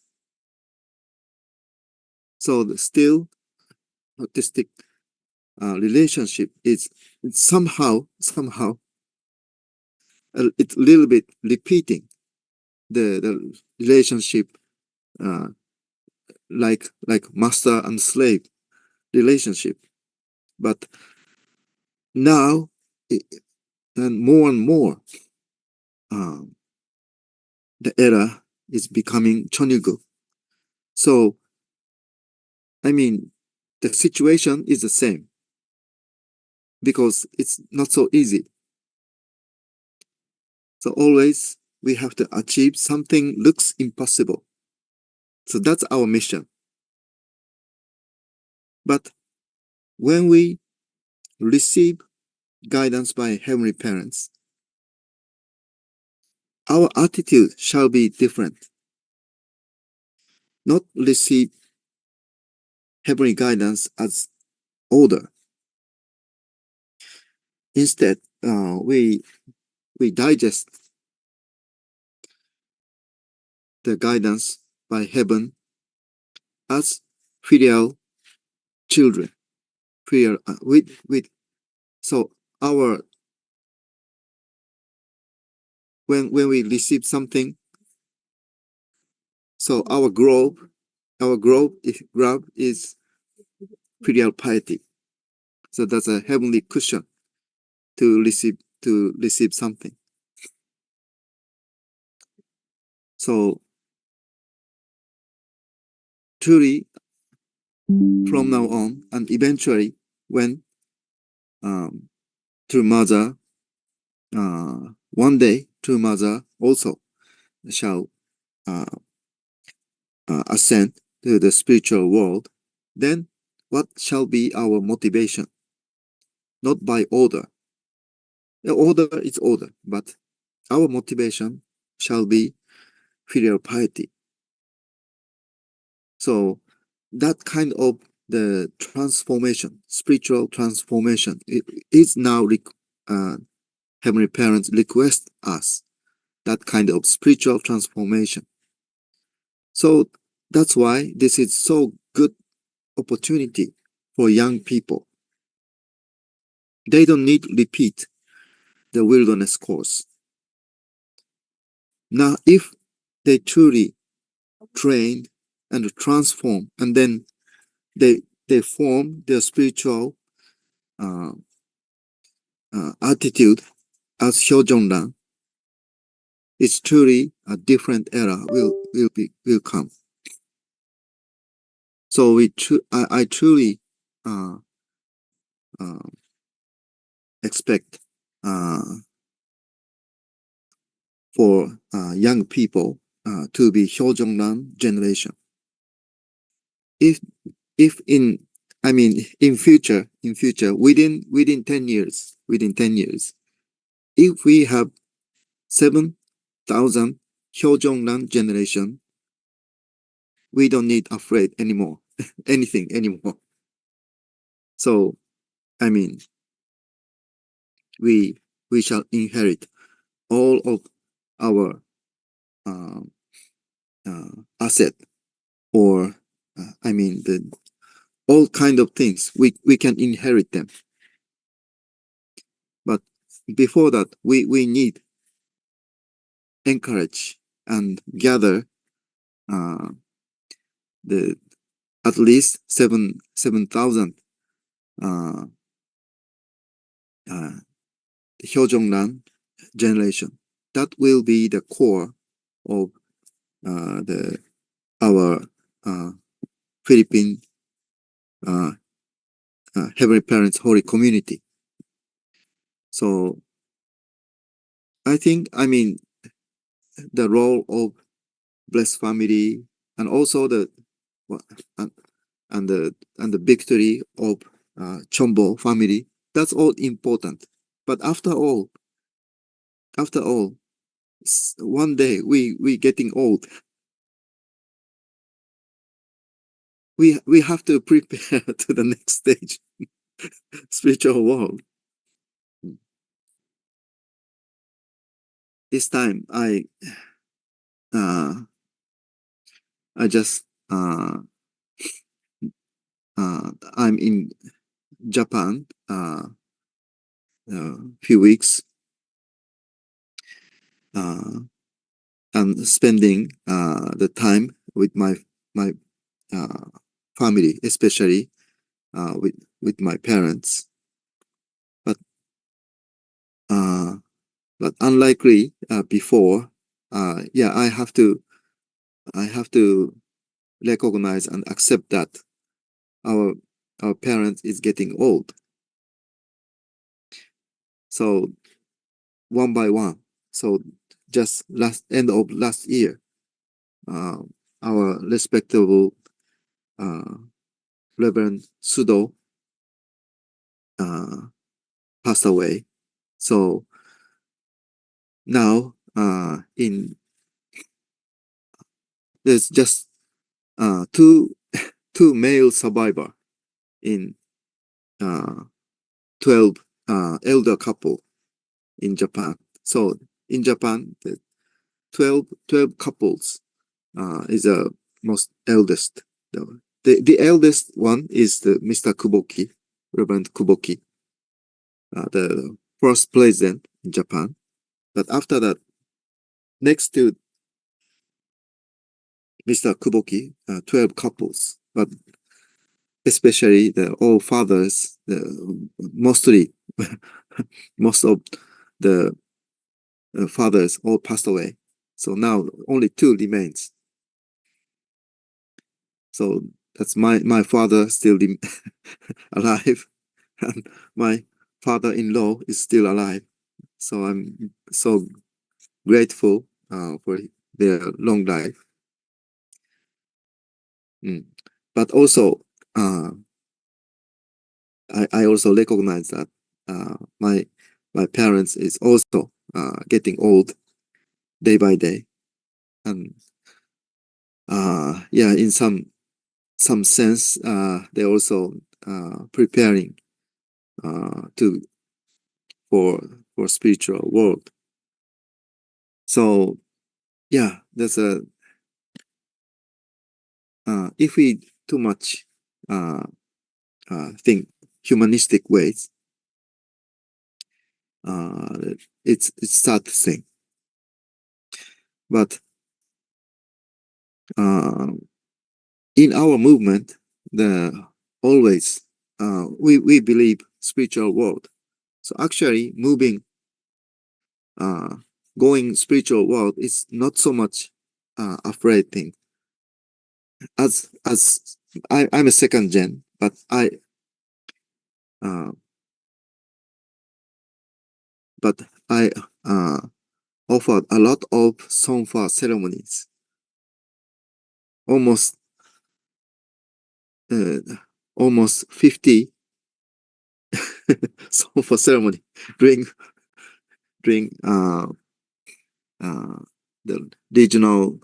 So still autistic relationship is somehow it's a little bit repeating the relationship like master and slave relationship, but now and more the era is becoming Chonyugu. So I mean the situation is the same because it's not so easy. So always we have to achieve something looks impossible. So that's our mission. But when we receive guidance by heavenly parents, our attitude shall be different. Not receive heavenly guidance as order. Instead, we digest the guidance by heaven as filial children. Filial, with so our when we receive something, so our growth is filial piety. So that's a heavenly cushion to receive something. So truly, from now on, and eventually, when true mother, one day, true mother also shall ascend to the spiritual world, then what shall be our motivation? Not by order. The order is order, but our motivation shall be filial piety. So that kind of the transformation, spiritual transformation, it is now Heavenly Parents request us that kind of spiritual transformation. So that's why this is so good opportunity for young people. They don't need to repeat the wilderness course. Now, if they truly train and transform, and then they form their spiritual attitude as Hyojongran, it's truly a different era will come. So I truly expect for young people to be Hyojongran generation. If in future within 10 years, if we have 7,000 Hyojongran generation, we don't need afraid anymore anything anymore. So we shall inherit all of our asset, or the all kind of things we can inherit them. But before that, we need encourage and gather the at least 7,000 Hyojongran generation. That will be the core of our Philippine Heavenly Parents Holy Community. So I think the role of blessed family, and also the victory of CheonBo family, that's all important. But after all, one day we getting old. We have to prepare to the next stage, spiritual world. This time I just I'm in Japan a few weeks, and spending the time with my family, especially with my parents. But unlikely before, I have to recognize and accept that our parents is getting old. So one by one, so just end of last year, our respectable Reverend Sudo passed away. So now there's just two male survivor in 12 elder couple in Japan. So in Japan, the 12 couples is the most eldest. The eldest one is the Mr. Kuboki, Reverend Kuboki, the first president in Japan. But after that, next to Mr. Kuboki, 12 couples, but especially the all fathers, mostly most of the fathers all passed away. So now only two remains. So that's my father still alive, and my father-in-law is still alive. So I'm so grateful for their long life. But also, I also recognize that my parents is also getting old day by day, and yeah, in some sense, they're also preparing to for spiritual world. So yeah, there's a if we too much think humanistic ways, it's sad to think. But in our movement, the always we believe spiritual world. So actually, going spiritual world is not so much afraid thing. As I'm a second gen, but uh, I offered a lot of Songfa ceremonies, almost 50 Songfa ceremony during the regional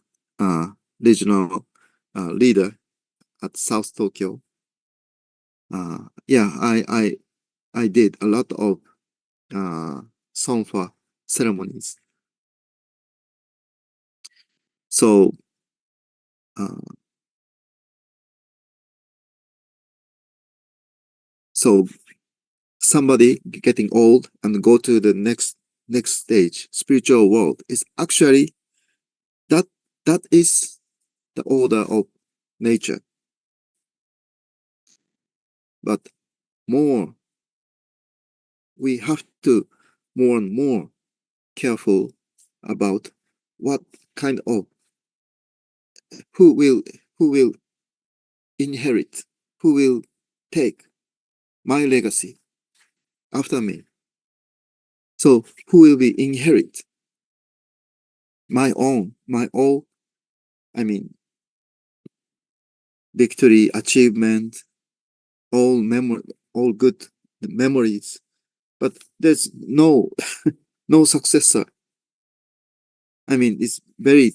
leader at South Tokyo. Yeah, I did a lot of Songfa ceremonies. So so somebody getting old and go to the next stage, spiritual world, is actually that is the order of nature. But more, we have to more and more careful about what kind of who will inherit, who will take my legacy after me. So who will be inherit my all, I mean, victory, achievement, all good memories, but there's no no successor. I mean, it's very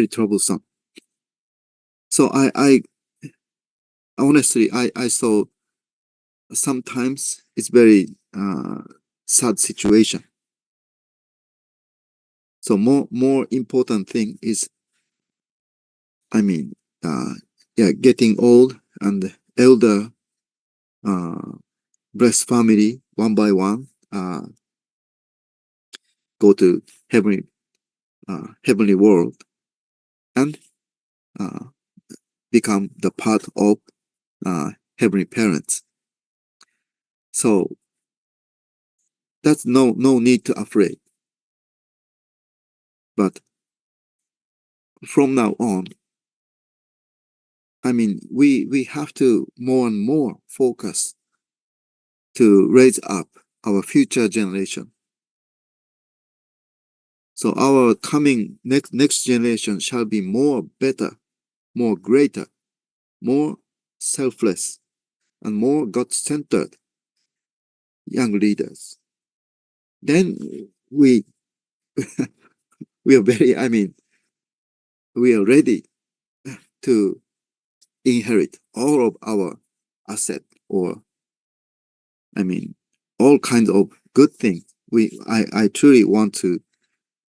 troublesome. So I honestly I saw sometimes it's very sad situation. So more important thing is, I mean, yeah, getting old and elder bless family one by one go to heavenly world and become the part of heavenly parents. So that's no need to afraid. But from now on, I mean, we have to more and more focus to raise up our future generation. So our coming next generation shall be more better, more greater, more selfless, and more God-centered young leaders. Then we are very, I mean, we are ready to inherit all of our asset, or I mean, all kinds of good things. I truly want to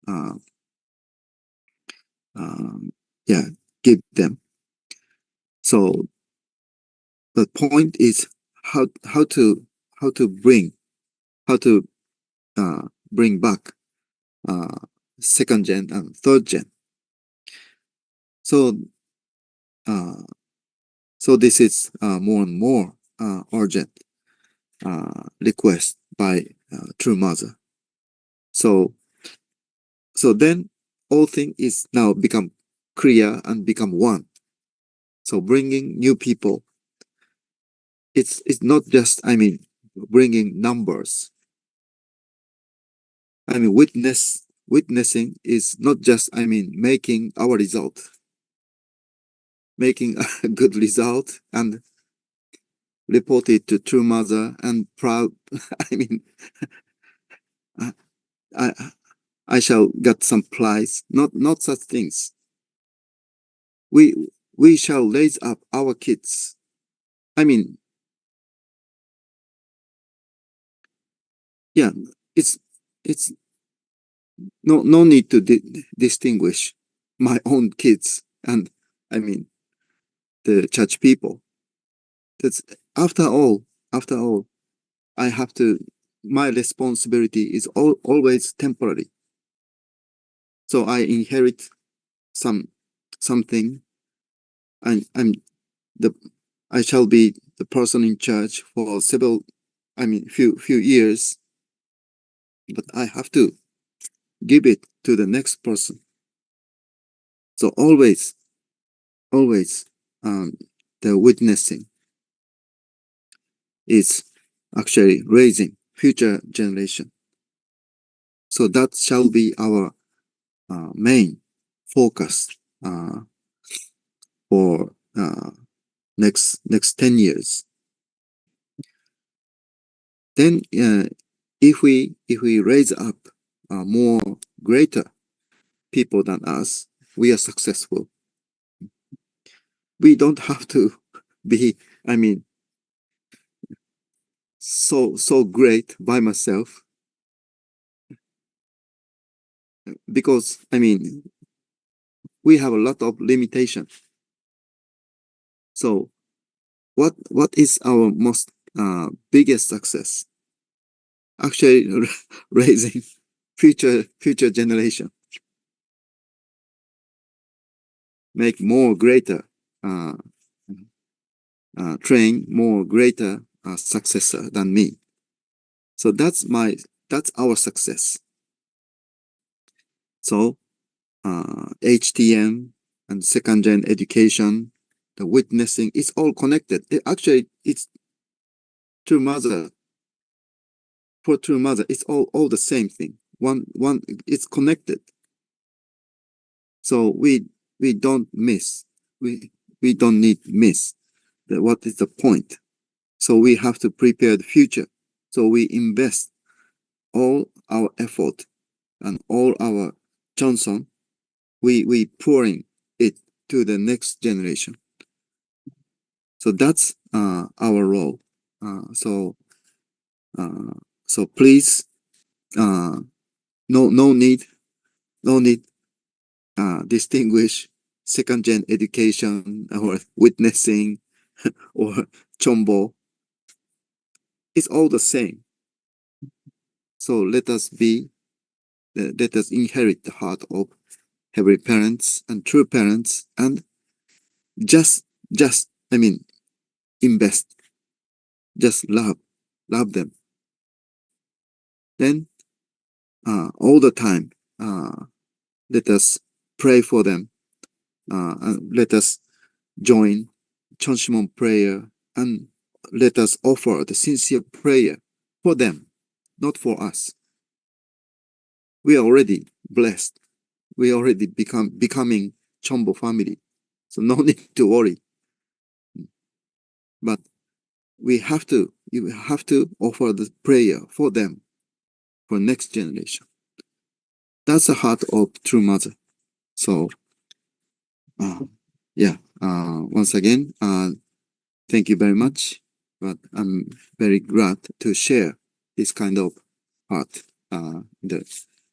uh, yeah, give them. So the point is how to bring back uh, second gen and third gen. So so this is more and more urgent request by True Mother. So then all thing is now become clear and become one. So bringing new people, it's not just, I mean, bringing numbers. I mean, witnessing is not just, I mean, making our result, making a good result and report it to true mother and proud. I mean, I, I, I shall get some prize. Not such things. We shall raise up our kids. I mean, yeah, it's no need to distinguish my own kids and, I mean, the church people. That's after all, I have to. My responsibility is always temporary. So I inherit something, and I shall be the person in charge for several, I mean, few years, but I have to give it to the next person. So always, the witnessing is actually raising future generation. So that shall be our main focus for next 10 years. Then if we raise up more greater people than us, we are successful. We don't have to be, I mean, so great by myself, because, I mean, we have a lot of limitation. So what is our most biggest success? Actually, raising future generation, make more greater, train more greater successor than me. So that's our success. So HTM and second gen education, the witnessing, it's all connected. Actually, it's true mother. For true mother, it's all the same thing. One, it's connected. So we don't miss. We don't need miss. What is the point? So we have to prepare the future. So we invest all our effort and all our Johnson. We pouring it to the next generation. So that's our role. So please, no need distinguish second gen education or witnessing or CheonBo. It's all the same. So let us inherit the heart of every parents and true parents, and just I mean, invest, just love them. Then all the time, let us pray for them, and let us join Chonshimon prayer, and let us offer the sincere prayer for them, not for us. We are already blessed. We are already becoming CheonBo family, so no need to worry. But you have to offer the prayer for them, for next generation. That's the heart of true mother. So yeah, once again, thank you very much. But I'm very glad to share this kind of heart the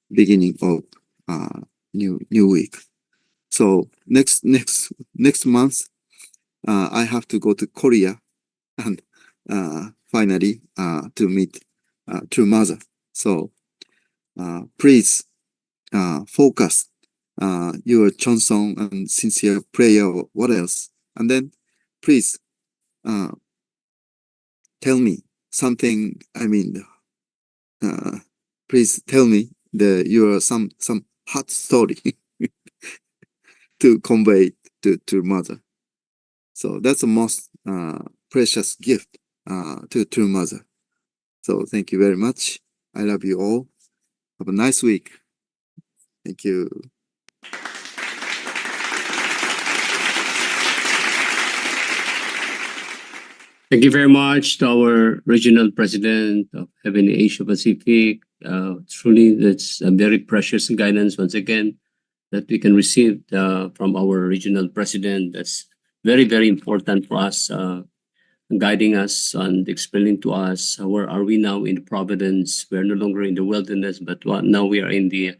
beginning of new week. So next month, I have to go to Korea, and finally to meet true mother. So please focus your Chonsong and sincere prayer, or what else, and then please tell me something. I mean, please tell me your some hot story to convey to mother. So that's the most precious gift to mother. So thank you very much. I love you all. Have a nice week. Thank you. Thank you very much to our regional president of Heaven Asia Pacific. Truly, that's a very precious guidance once again that we can receive from our regional president. That's very, very important for us, guiding us and explaining to us where are we now in the providence. We're no longer in the wilderness, but now we are in the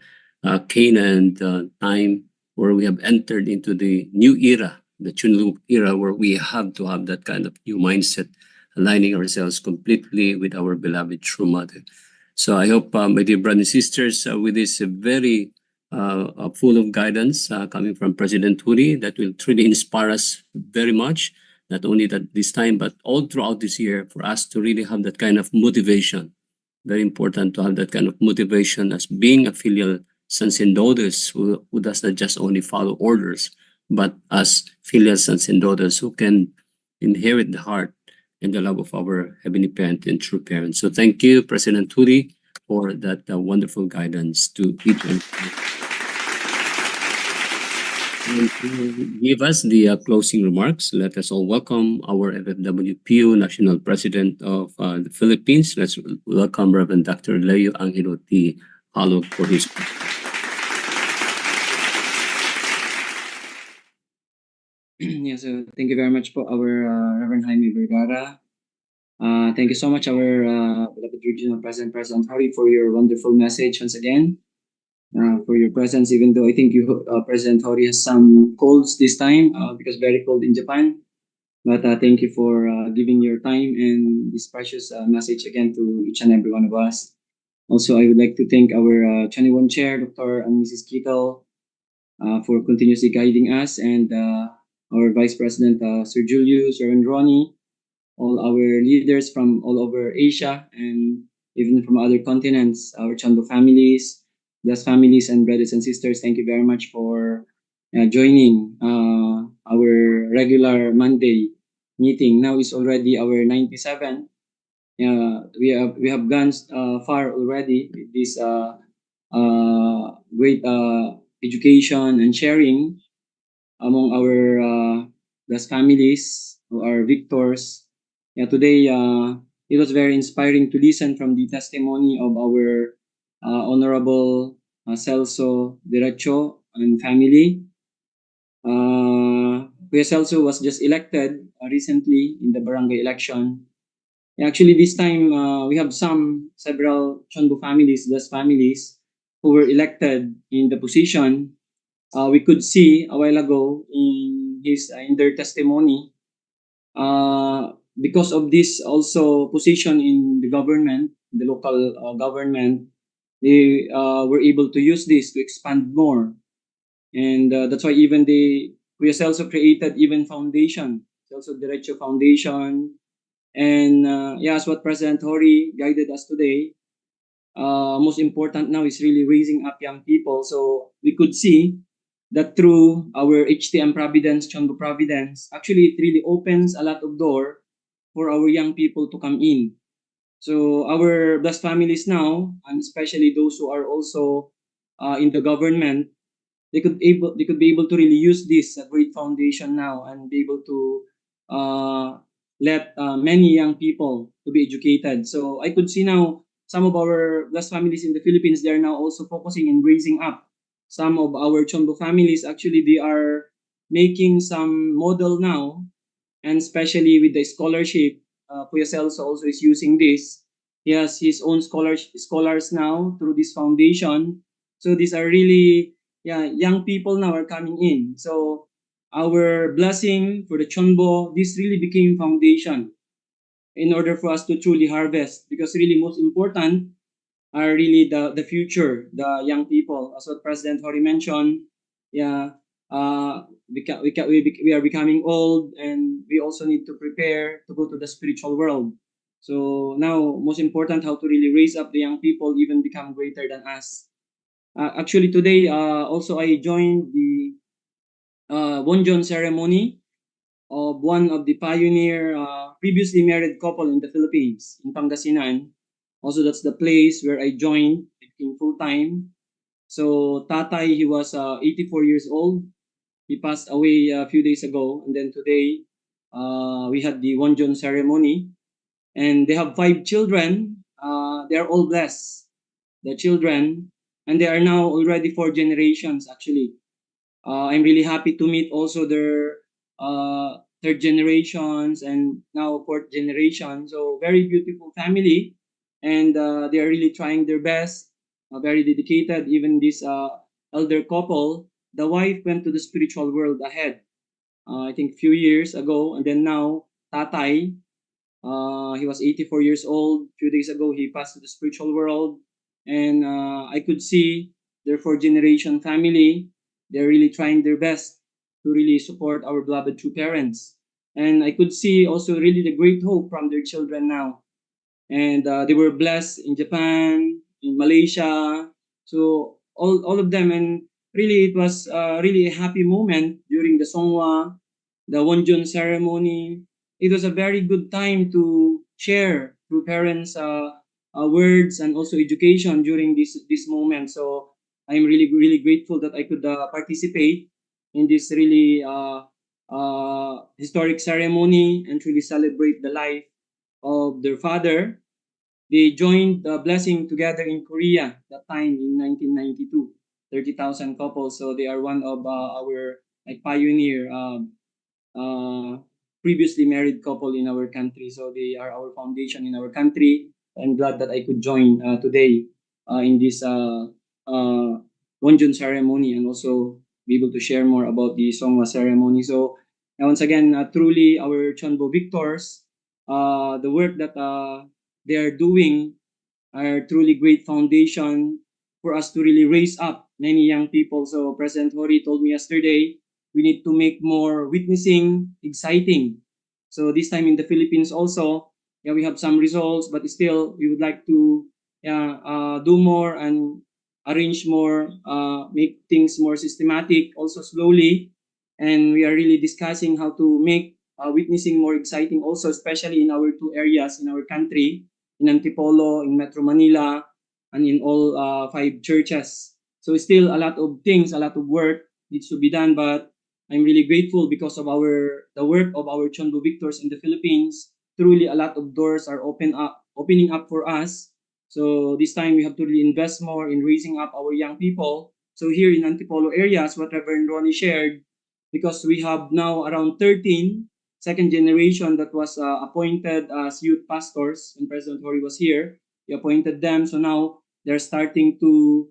Canaan time where we have entered into the new era, the CheonBo era, where we have to have that kind of new mindset, aligning ourselves completely with our beloved true mother. So I hope, my dear brothers and sisters, with this very full of guidance coming from President Huri, that will truly inspire us very much, not only that this time, but all throughout this year, for us to really have that kind of motivation. Very important to have that kind of motivation as being a filial sons and daughters who does not just only follow orders, but as filial sons and daughters who can inherit the heart and the love of our heavenly parent and true parents. So thank you, President Turi, for that wonderful guidance to each and to give us the closing remarks. Let us all welcome our FFWPU National President of the Philippines. Let's welcome Reverend Dr. Leo Angelo T. Halog for his. Yeah, so thank you very much for our Reverend Jaime Vergara. Thank you so much, our beloved regional President Harry, for your wonderful message once again. For your presence, even though I think you, President Hori, has some colds this time because very cold in Japan. But thank you for giving your time and this precious message again to each and every one of us. Also, I would like to thank our 21 Chair, Dr. and Mrs. Kito, for continuously guiding us, and our Vice President, Sir Julius, Sir Ronnie, all our leaders from all over Asia and even from other continents, our CheonBo families, Blessed families and brothers and sisters. Thank you very much for joining our regular Monday meeting. Now is already our 97. We have gone far already with this great education and sharing among our blessed families who are victors. Yeah, today it was very inspiring to listen from the testimony of our Honorable Celso Derecho and family. Kuya Celso was just elected recently in the barangay election. Actually, this time we have several CheonBo families, blessed families, who were elected in the position. We could see a while ago in their testimony, because of this also position in the government, the local government, they were able to use this to expand more, and that's why even we also created even foundation, also Derecho Foundation, and as what President Hori guided us today. Most important now is really raising up young people. So we could see that through our HTM Providence, CheonBo Providence, actually it really opens a lot of door for our young people to come in. So our blessed families now, and especially those who are also in the government, they could be able to really use this great foundation now and be able to let many young people to be educated. So I could see now some of our blessed families in the Philippines, they are now also focusing in raising up some of our CheonBo families. Actually, they are making some model now, and especially with the scholarship, Kuya Celso also is using this. He has his own scholars now through this foundation. So these are really, young people now are coming in. So our blessing for the CheonBo, this really became foundation in order for us to truly harvest, because really most important are really the future, the young people. As what President Hori mentioned, we are becoming old, and we also need to prepare to go to the spiritual world. So now, most important, how to really raise up the young people, even become greater than us. Actually, today also I joined Wonjon ceremony of one of the pioneer previously married couple in the Philippines, in Pangasinan. Also, that's the place where I joined in full time. So Tatay, he was 84 years old. He passed away a few days ago, and then today we had the Wonjon ceremony, and they have 5 children. They are all blessed, the children, and they are now already 4 generations actually. I'm really happy to meet also their third generations and now fourth generation. So very beautiful family, and they are really trying their best. Very dedicated. Even this elder couple, the wife went to the spiritual world ahead. I think few years ago, and then now Tatay, he was 84 years old. A few days ago, he passed to the spiritual world. And I could see their 4 generation family. They're really trying their best to really support our beloved true parents. And I could see also really the great hope from their children now. And they were blessed in Japan, in Malaysia. So all of them. And really, it was really a happy moment during the Songwa, the Wonjun ceremony. It was a very good time to share through parents' words and also education during this moment. So I'm really grateful that I could participate in this really historic ceremony and really celebrate the life of their father. They joined the blessing together in Korea that time in 1992. 30,000 couples. So they are one of our like pioneer previously married couple in our country. So they are our foundation in our country. I'm glad that I could join today in this Wonjun ceremony and also be able to share more about the Songwa ceremony. So once again, truly our CheonBo victors, the work that they are doing are truly great foundation for us to really raise up many young people. So President Hori told me yesterday, we need to make more witnessing exciting. So this time in the Philippines also, yeah, we have some results, but still we would like to do more and arrange more, make things more systematic, also slowly. And we are really discussing how to make witnessing more exciting also, especially in our 2 areas in our country, in Antipolo, in Metro Manila, and in all 5 churches. So still a lot of things, a lot of work needs to be done, but I'm really grateful because of the work of our CheonBo victors in the Philippines. Truly, a lot of doors are opening up for us. So this time we have to really invest more in raising up our young people. So here in Antipolo areas, what Reverend Ronnie shared, because we have now around 13 second generation that was appointed as youth pastors when President Hori was here. He appointed them. So now they're starting to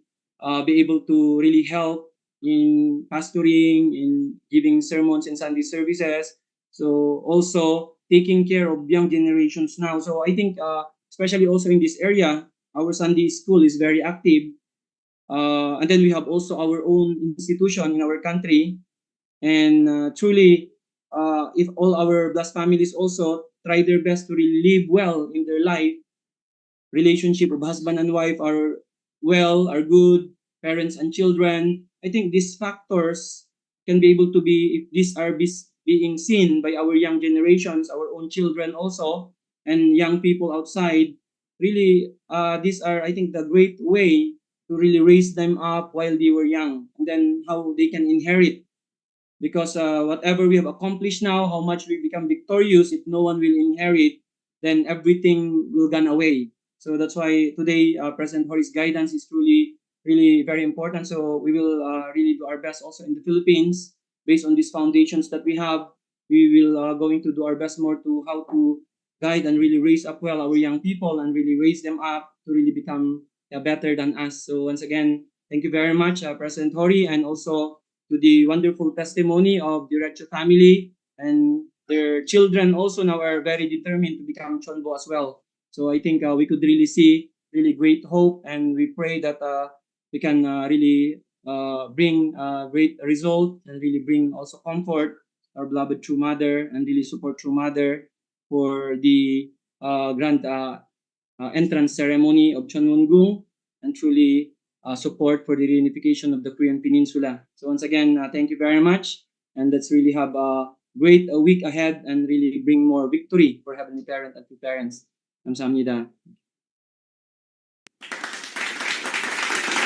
be able to really help in pastoring, in giving sermons and Sunday services. So also taking care of young generations now. So I think especially also in this area, our Sunday school is very active. And then we have also our own institution in our country. And truly, if all our blessed families also try their best to really live well in their life, relationship of husband and wife are well, are good, parents and children, I think these factors can be able to be, if these are being seen by our young generations, our own children also, and young people outside, really, these are, I think, the great way to really raise them up while they were young, and then how they can inherit, because whatever we have accomplished now, how much we become victorious, if no one will inherit, then everything will gone away. So that's why today President Hori's guidance is truly, really very important. So we will really do our best also in the Philippines based on these foundations that we have. We will going to do our best more to how to guide and really raise up well our young people and really raise them up to really become better than us. So once again, thank you very much, President Hori, and also to the wonderful testimony of the Recho family, and their children also now are very determined to become CheonBo as well. So I think we could really see really great hope, and we pray that we can really bring great result and really bring also comfort our beloved true mother and really support true mother for the grand entrance ceremony of Cheonwon-gung, and truly support for the reunification of the Korean Peninsula. So once again, thank you very much. and let's really have a great week ahead and really bring more victory for Heavenly Parent and to parents. 감사합니다.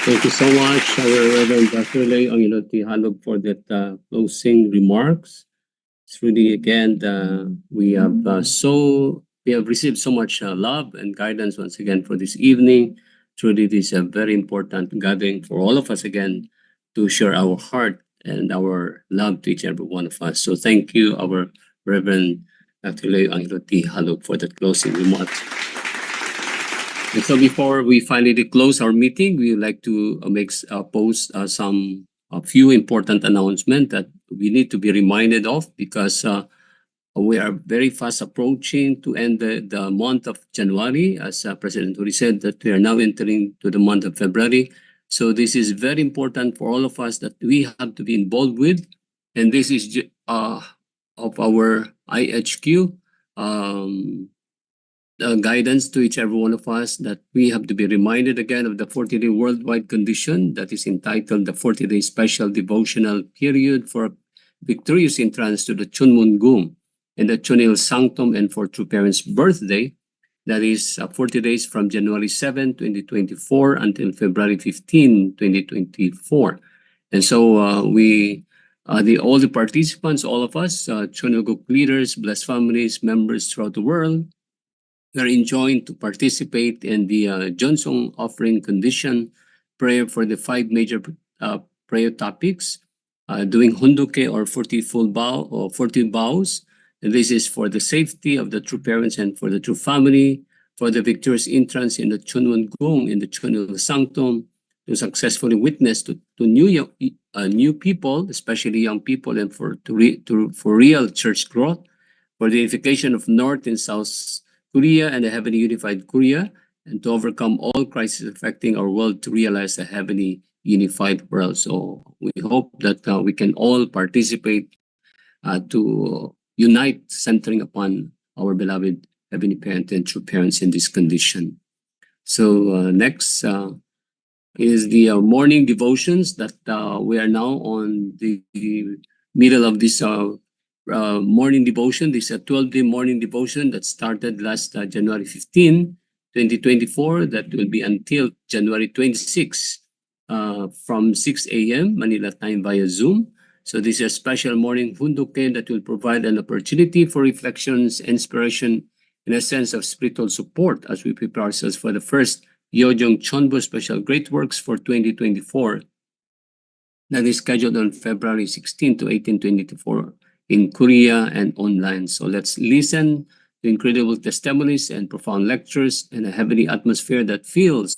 Thank you so much, our Reverend Dr. Lay Angiloti Halog, for that closing remarks. It's really, again, we have received so much love and guidance once again for this evening. Truly, this is a very important gathering for all of us again to share our heart and our love to each every one of us. So thank you, our Reverend Dr. Lay Angiloti Halog, for that closing remarks. And so before we finally close our meeting, we would like to post a few important announcements that we need to be reminded of, because we are very fast approaching to end the month of January. As President Huri said, that we are now entering to the month of February. So this is very important for all of us that we have to be involved with. And this is of our IHQ. Guidance to each every one of us, that we have to be reminded again of the 40-day worldwide condition that is entitled the 40-day special devotional period for victorious entrance to the Chunmungung and the Chunil Sanctum, and for True Parents' birthday, that is 40 days from January 7, 2024 until February 15, 2024. And so all the participants, all of us, Chunil Group leaders, blessed families, members throughout the world, we are enjoined to participate in the Johnson offering condition prayer for the 5 major prayer topics, doing hunduke or 40 full bow or 40 bows. And this is for the safety of the true parents and for the true family, for the victorious entrance in the Chunwon Gung, in the Chunil Sanctum, to successfully witness to new people, especially young people, and for real church growth, for the unification of North and South Korea and the heavenly unified Korea, and to overcome all crises affecting our world to realize a heavenly unified world. So we hope that we can all participate to unite, centering upon our beloved heavenly parent and true parents in this condition. So next is the morning devotions that we are now on the middle of this morning devotion. This is a 12-day morning devotion that started last January 15, 2024, that will be until January 26 from 6 a.m. Manila time via Zoom. So this is a special morning hunduken that will provide an opportunity for reflections, inspiration, and a sense of spiritual support as we prepare ourselves for the first Yojong CheonBo Special Great Works for 2024 that is scheduled on February 16 to 18, 2024 in Korea and online. So let's listen to incredible testimonies and profound lectures and a heavenly atmosphere that fills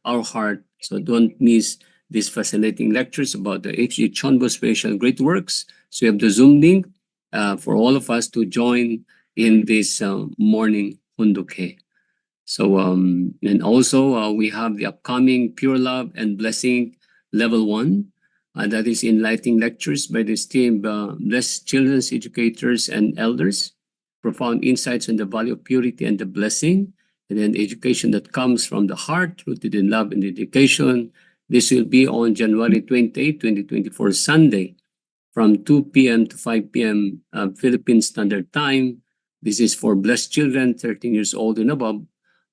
our heart. So don't miss these fascinating lectures about the HG CheonBo Special Great Works. So you have the Zoom link for all of us to join in this morning hunduke. So and also we have the upcoming Pure Love and Blessing Level 1. That is enlightening lectures by the esteemed blessed children's educators and elders, profound insights on the value of purity and the blessing, and then education that comes from the heart, rooted in love and dedication. This will be on January 28, 2024, Sunday, from 2 p.m. to 5 p.m. Philippine Standard Time. This is for blessed children 13 years old and above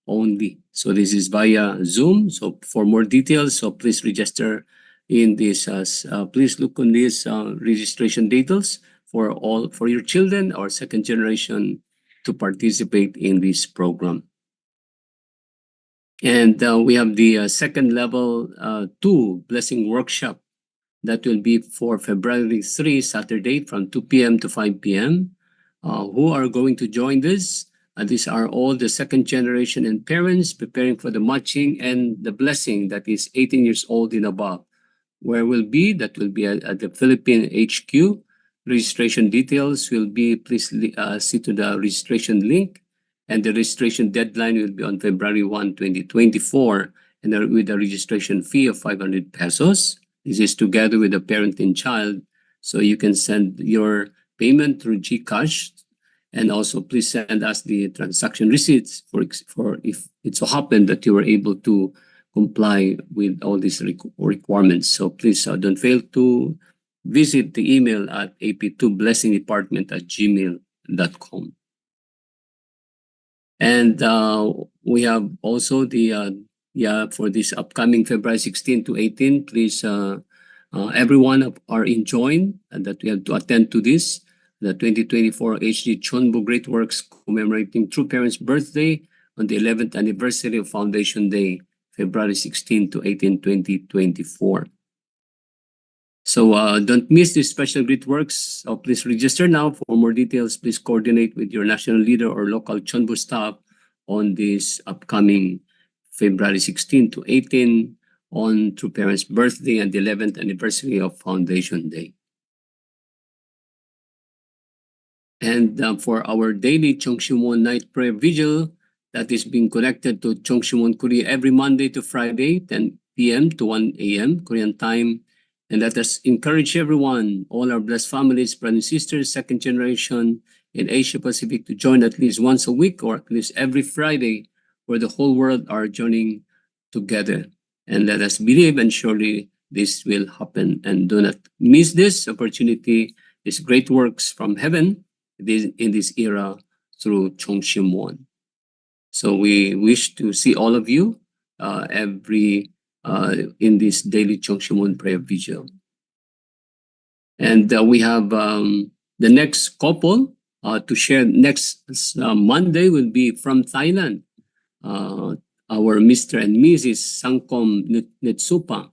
only. So this is via Zoom. So for more details, so please register in this. Please look on these registration details for your children or second generation to participate in this program. And we have the second level 2 blessing workshop that will be for February 3, Saturday, from 2 p.m. to 5 p.m. Who are going to join this? These are all the second generation and parents preparing for the matching and the blessing that is 18 years old and above. Where will be? That will be at the Philippine HQ. Registration details will be, please see to the registration link. And the registration deadline will be on February 1, 2024, and with a registration fee of 500 pesos. This is together with the parent and child. So you can send your payment through GCash. And also please send us the transaction receipts for if it so happened that you were able to comply with all these requirements. So please don't fail to visit the email at ap2blessingdepartment@gmail.com. And we have also for this upcoming February 16 to 18, please, everyone are enjoined and that we have to attend to this, the 2024 HD CheonBo Great Works commemorating True Parents' birthday on the 11th anniversary of Foundation Day, February 16 to 18, 2024. So don't miss this special great works. Please register now. For more details, please coordinate with your national leader or local CheonBo staff on this upcoming February 16 to 18 on True Parents' birthday and the 11th anniversary of Foundation Day. And for our daily Cheongshimwon Night Prayer Vigil, that is being connected to Cheongshimwon, Korea every Monday to Friday, 10 p.m. to 1 a.m. Korean time. And let us encourage everyone, all our blessed families, brothers and sisters, second generation in Asia Pacific to join at least once a week or at least every Friday, where the whole world are joining together. And let us believe, and surely this will happen. And do not miss this opportunity, these great works from heaven in this era through Cheongshimwon. So we wish to see all of you in this daily Cheongshimwon prayer vigil. And we have the next couple to share next Monday will be from Thailand. Our Mr. and Mrs. Sangkom Netsupa.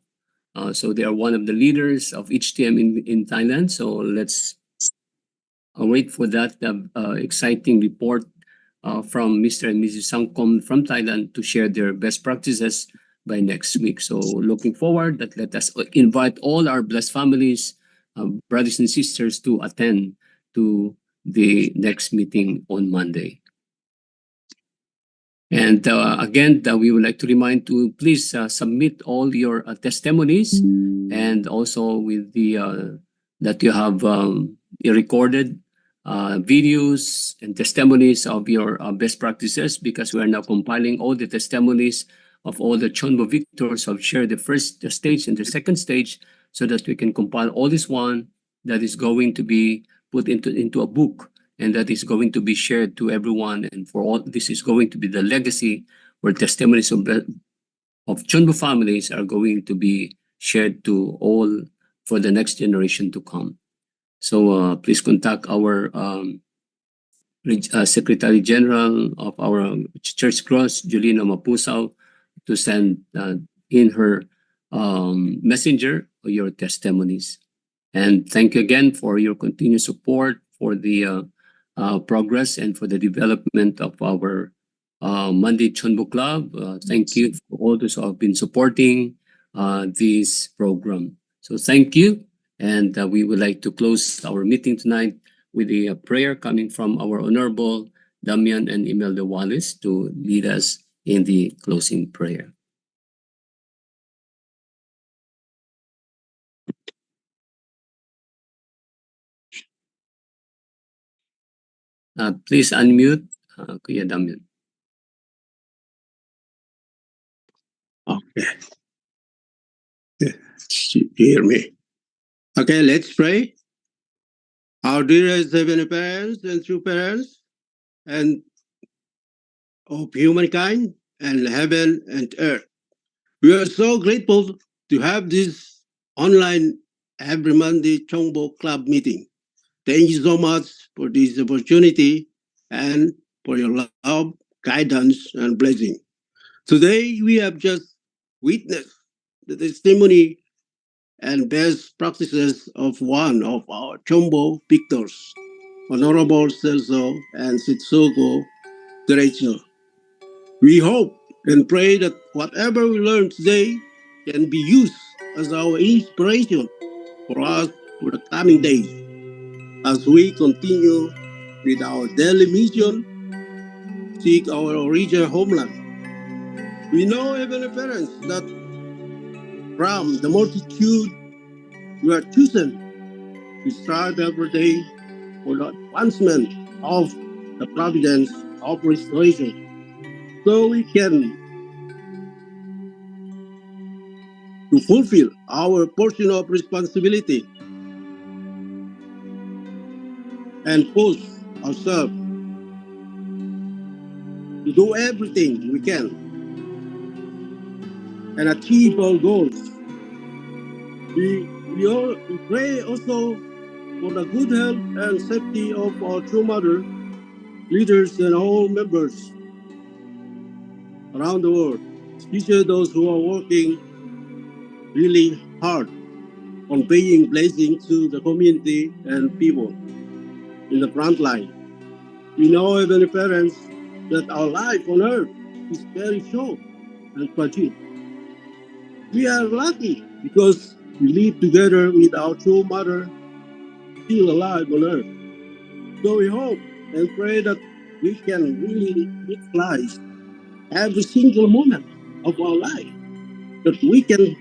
So they are one of the leaders of HTM in Thailand. So let's wait for that exciting report from Mr. and Mrs. Sangkom from Thailand to share their best practices by next week. So looking forward that let us invite all our blessed families, brothers and sisters to attend to the next meeting on Monday. And again, we would like to remind to please submit all your testimonies and also with the that you have recorded videos and testimonies of your best practices, because we are now compiling all the testimonies of all the CheonBo victors who have shared the first stage and the second stage, so that we can compile all this one that is going to be put into a book, and that is going to be shared to everyone. And for all, this is going to be the legacy where testimonies of CheonBo families are going to be shared to all for the next generation to come. So please contact our Secretary General of our Church Cross, Julina Mapusao, to send in her messenger your testimonies. And thank you again for your continued support for the progress and for the development of our Monday CheonBo Club. Thank you for all those who have been supporting this program. So thank you. And we would like to close our meeting tonight with a prayer coming from our Honorable Damian and Imelda Wallace to lead us in the closing prayer. Please unmute, Kuya Damian. Okay. You hear me? Okay, let's pray. Our dearest heavenly parents and true parents, and of humankind and heaven and earth, we are so grateful to have this online every Monday CheonBo Club meeting. Thank you so much for this opportunity and for your love, guidance, and blessing. Today, we have just witnessed the testimony and best practices of one of our CheonBo victors, Honorable Celso and Sitsugo Derecho. We hope and pray that whatever we learn today can be used as our inspiration for us for the coming days as we continue with our daily mission, seek our original homeland. We know, Heavenly Parents, that from the multitude you are chosen to strive every day for the advancement of the providence of restoration, so we can to fulfill our portion of responsibility and push ourselves to do everything we can and achieve our goals. We pray also for the good health and safety of our true mother, leaders, and all members around the world, especially those who are working really hard on paying blessing to the community and people in the front line. We know, Heavenly Parents, that our life on earth is very short and fragile. We are lucky because we live together with our true mother still alive on earth. So we hope and pray that we can really utilize every single moment of our life, that we can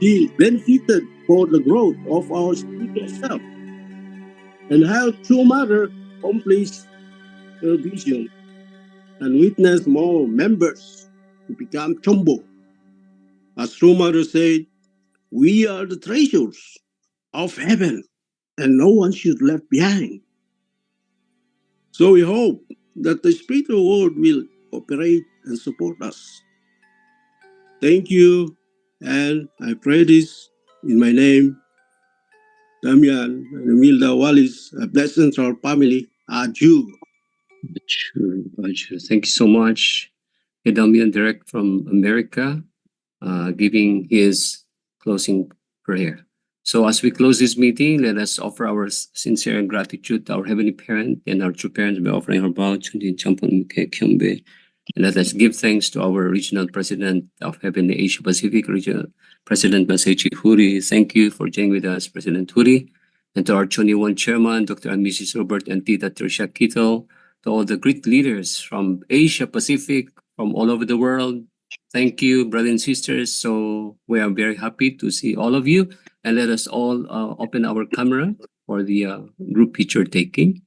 be benefited for the growth of our spiritual self and help true mother accomplish her vision and witness more members to become CheonBo. As true mother said, we are the treasures of heaven and no one should left behind. So we hope that the spiritual world will cooperate and support us. Thank you, and I pray this in my name, Damian and Emilda Wallis, a blessing to our family. Adieu. Sure. Thank you so much, Damian, direct from America, giving his closing prayer. So as we close this meeting, let us offer our sincere gratitude to our Heavenly Parent and our true parents by offering our bow to the Champon CheonBo. And let us give thanks to our regional president of Heavenly Asia Pacific region, President Masachi Huri. Thank you for joining with us, President Huri. And to our 21 chairman, Dr. and Mrs. Robert and Tita Tricia Kito, to all the great leaders from Asia Pacific, from all over the world. Thank you, brothers and sisters. So we are very happy to see all of you. And let us all open our camera for the group picture taking.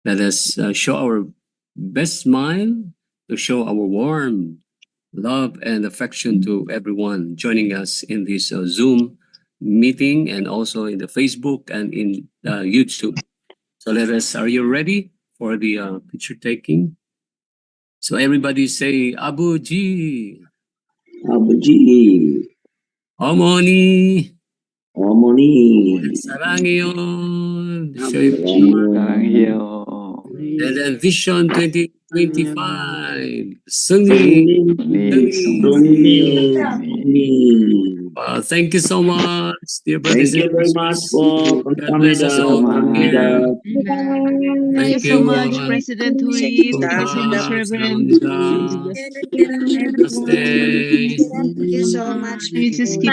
Let us show our best smile to show our warm love and affection to everyone joining us in this Zoom meeting and also in the Facebook and in YouTube. So are you ready for the picture taking? So everybody say, Abuji. Abuji. Omoni. Omoni. Sarangyo. Sarangyo. And then Vision 2025. Sungi. Thank you so much, dear brothers Thank you and very much sisters. for God bless us all from here. Thank you so much, President Hui. Thank you so much, Reverend. Namaste. Thank you so much, Mrs.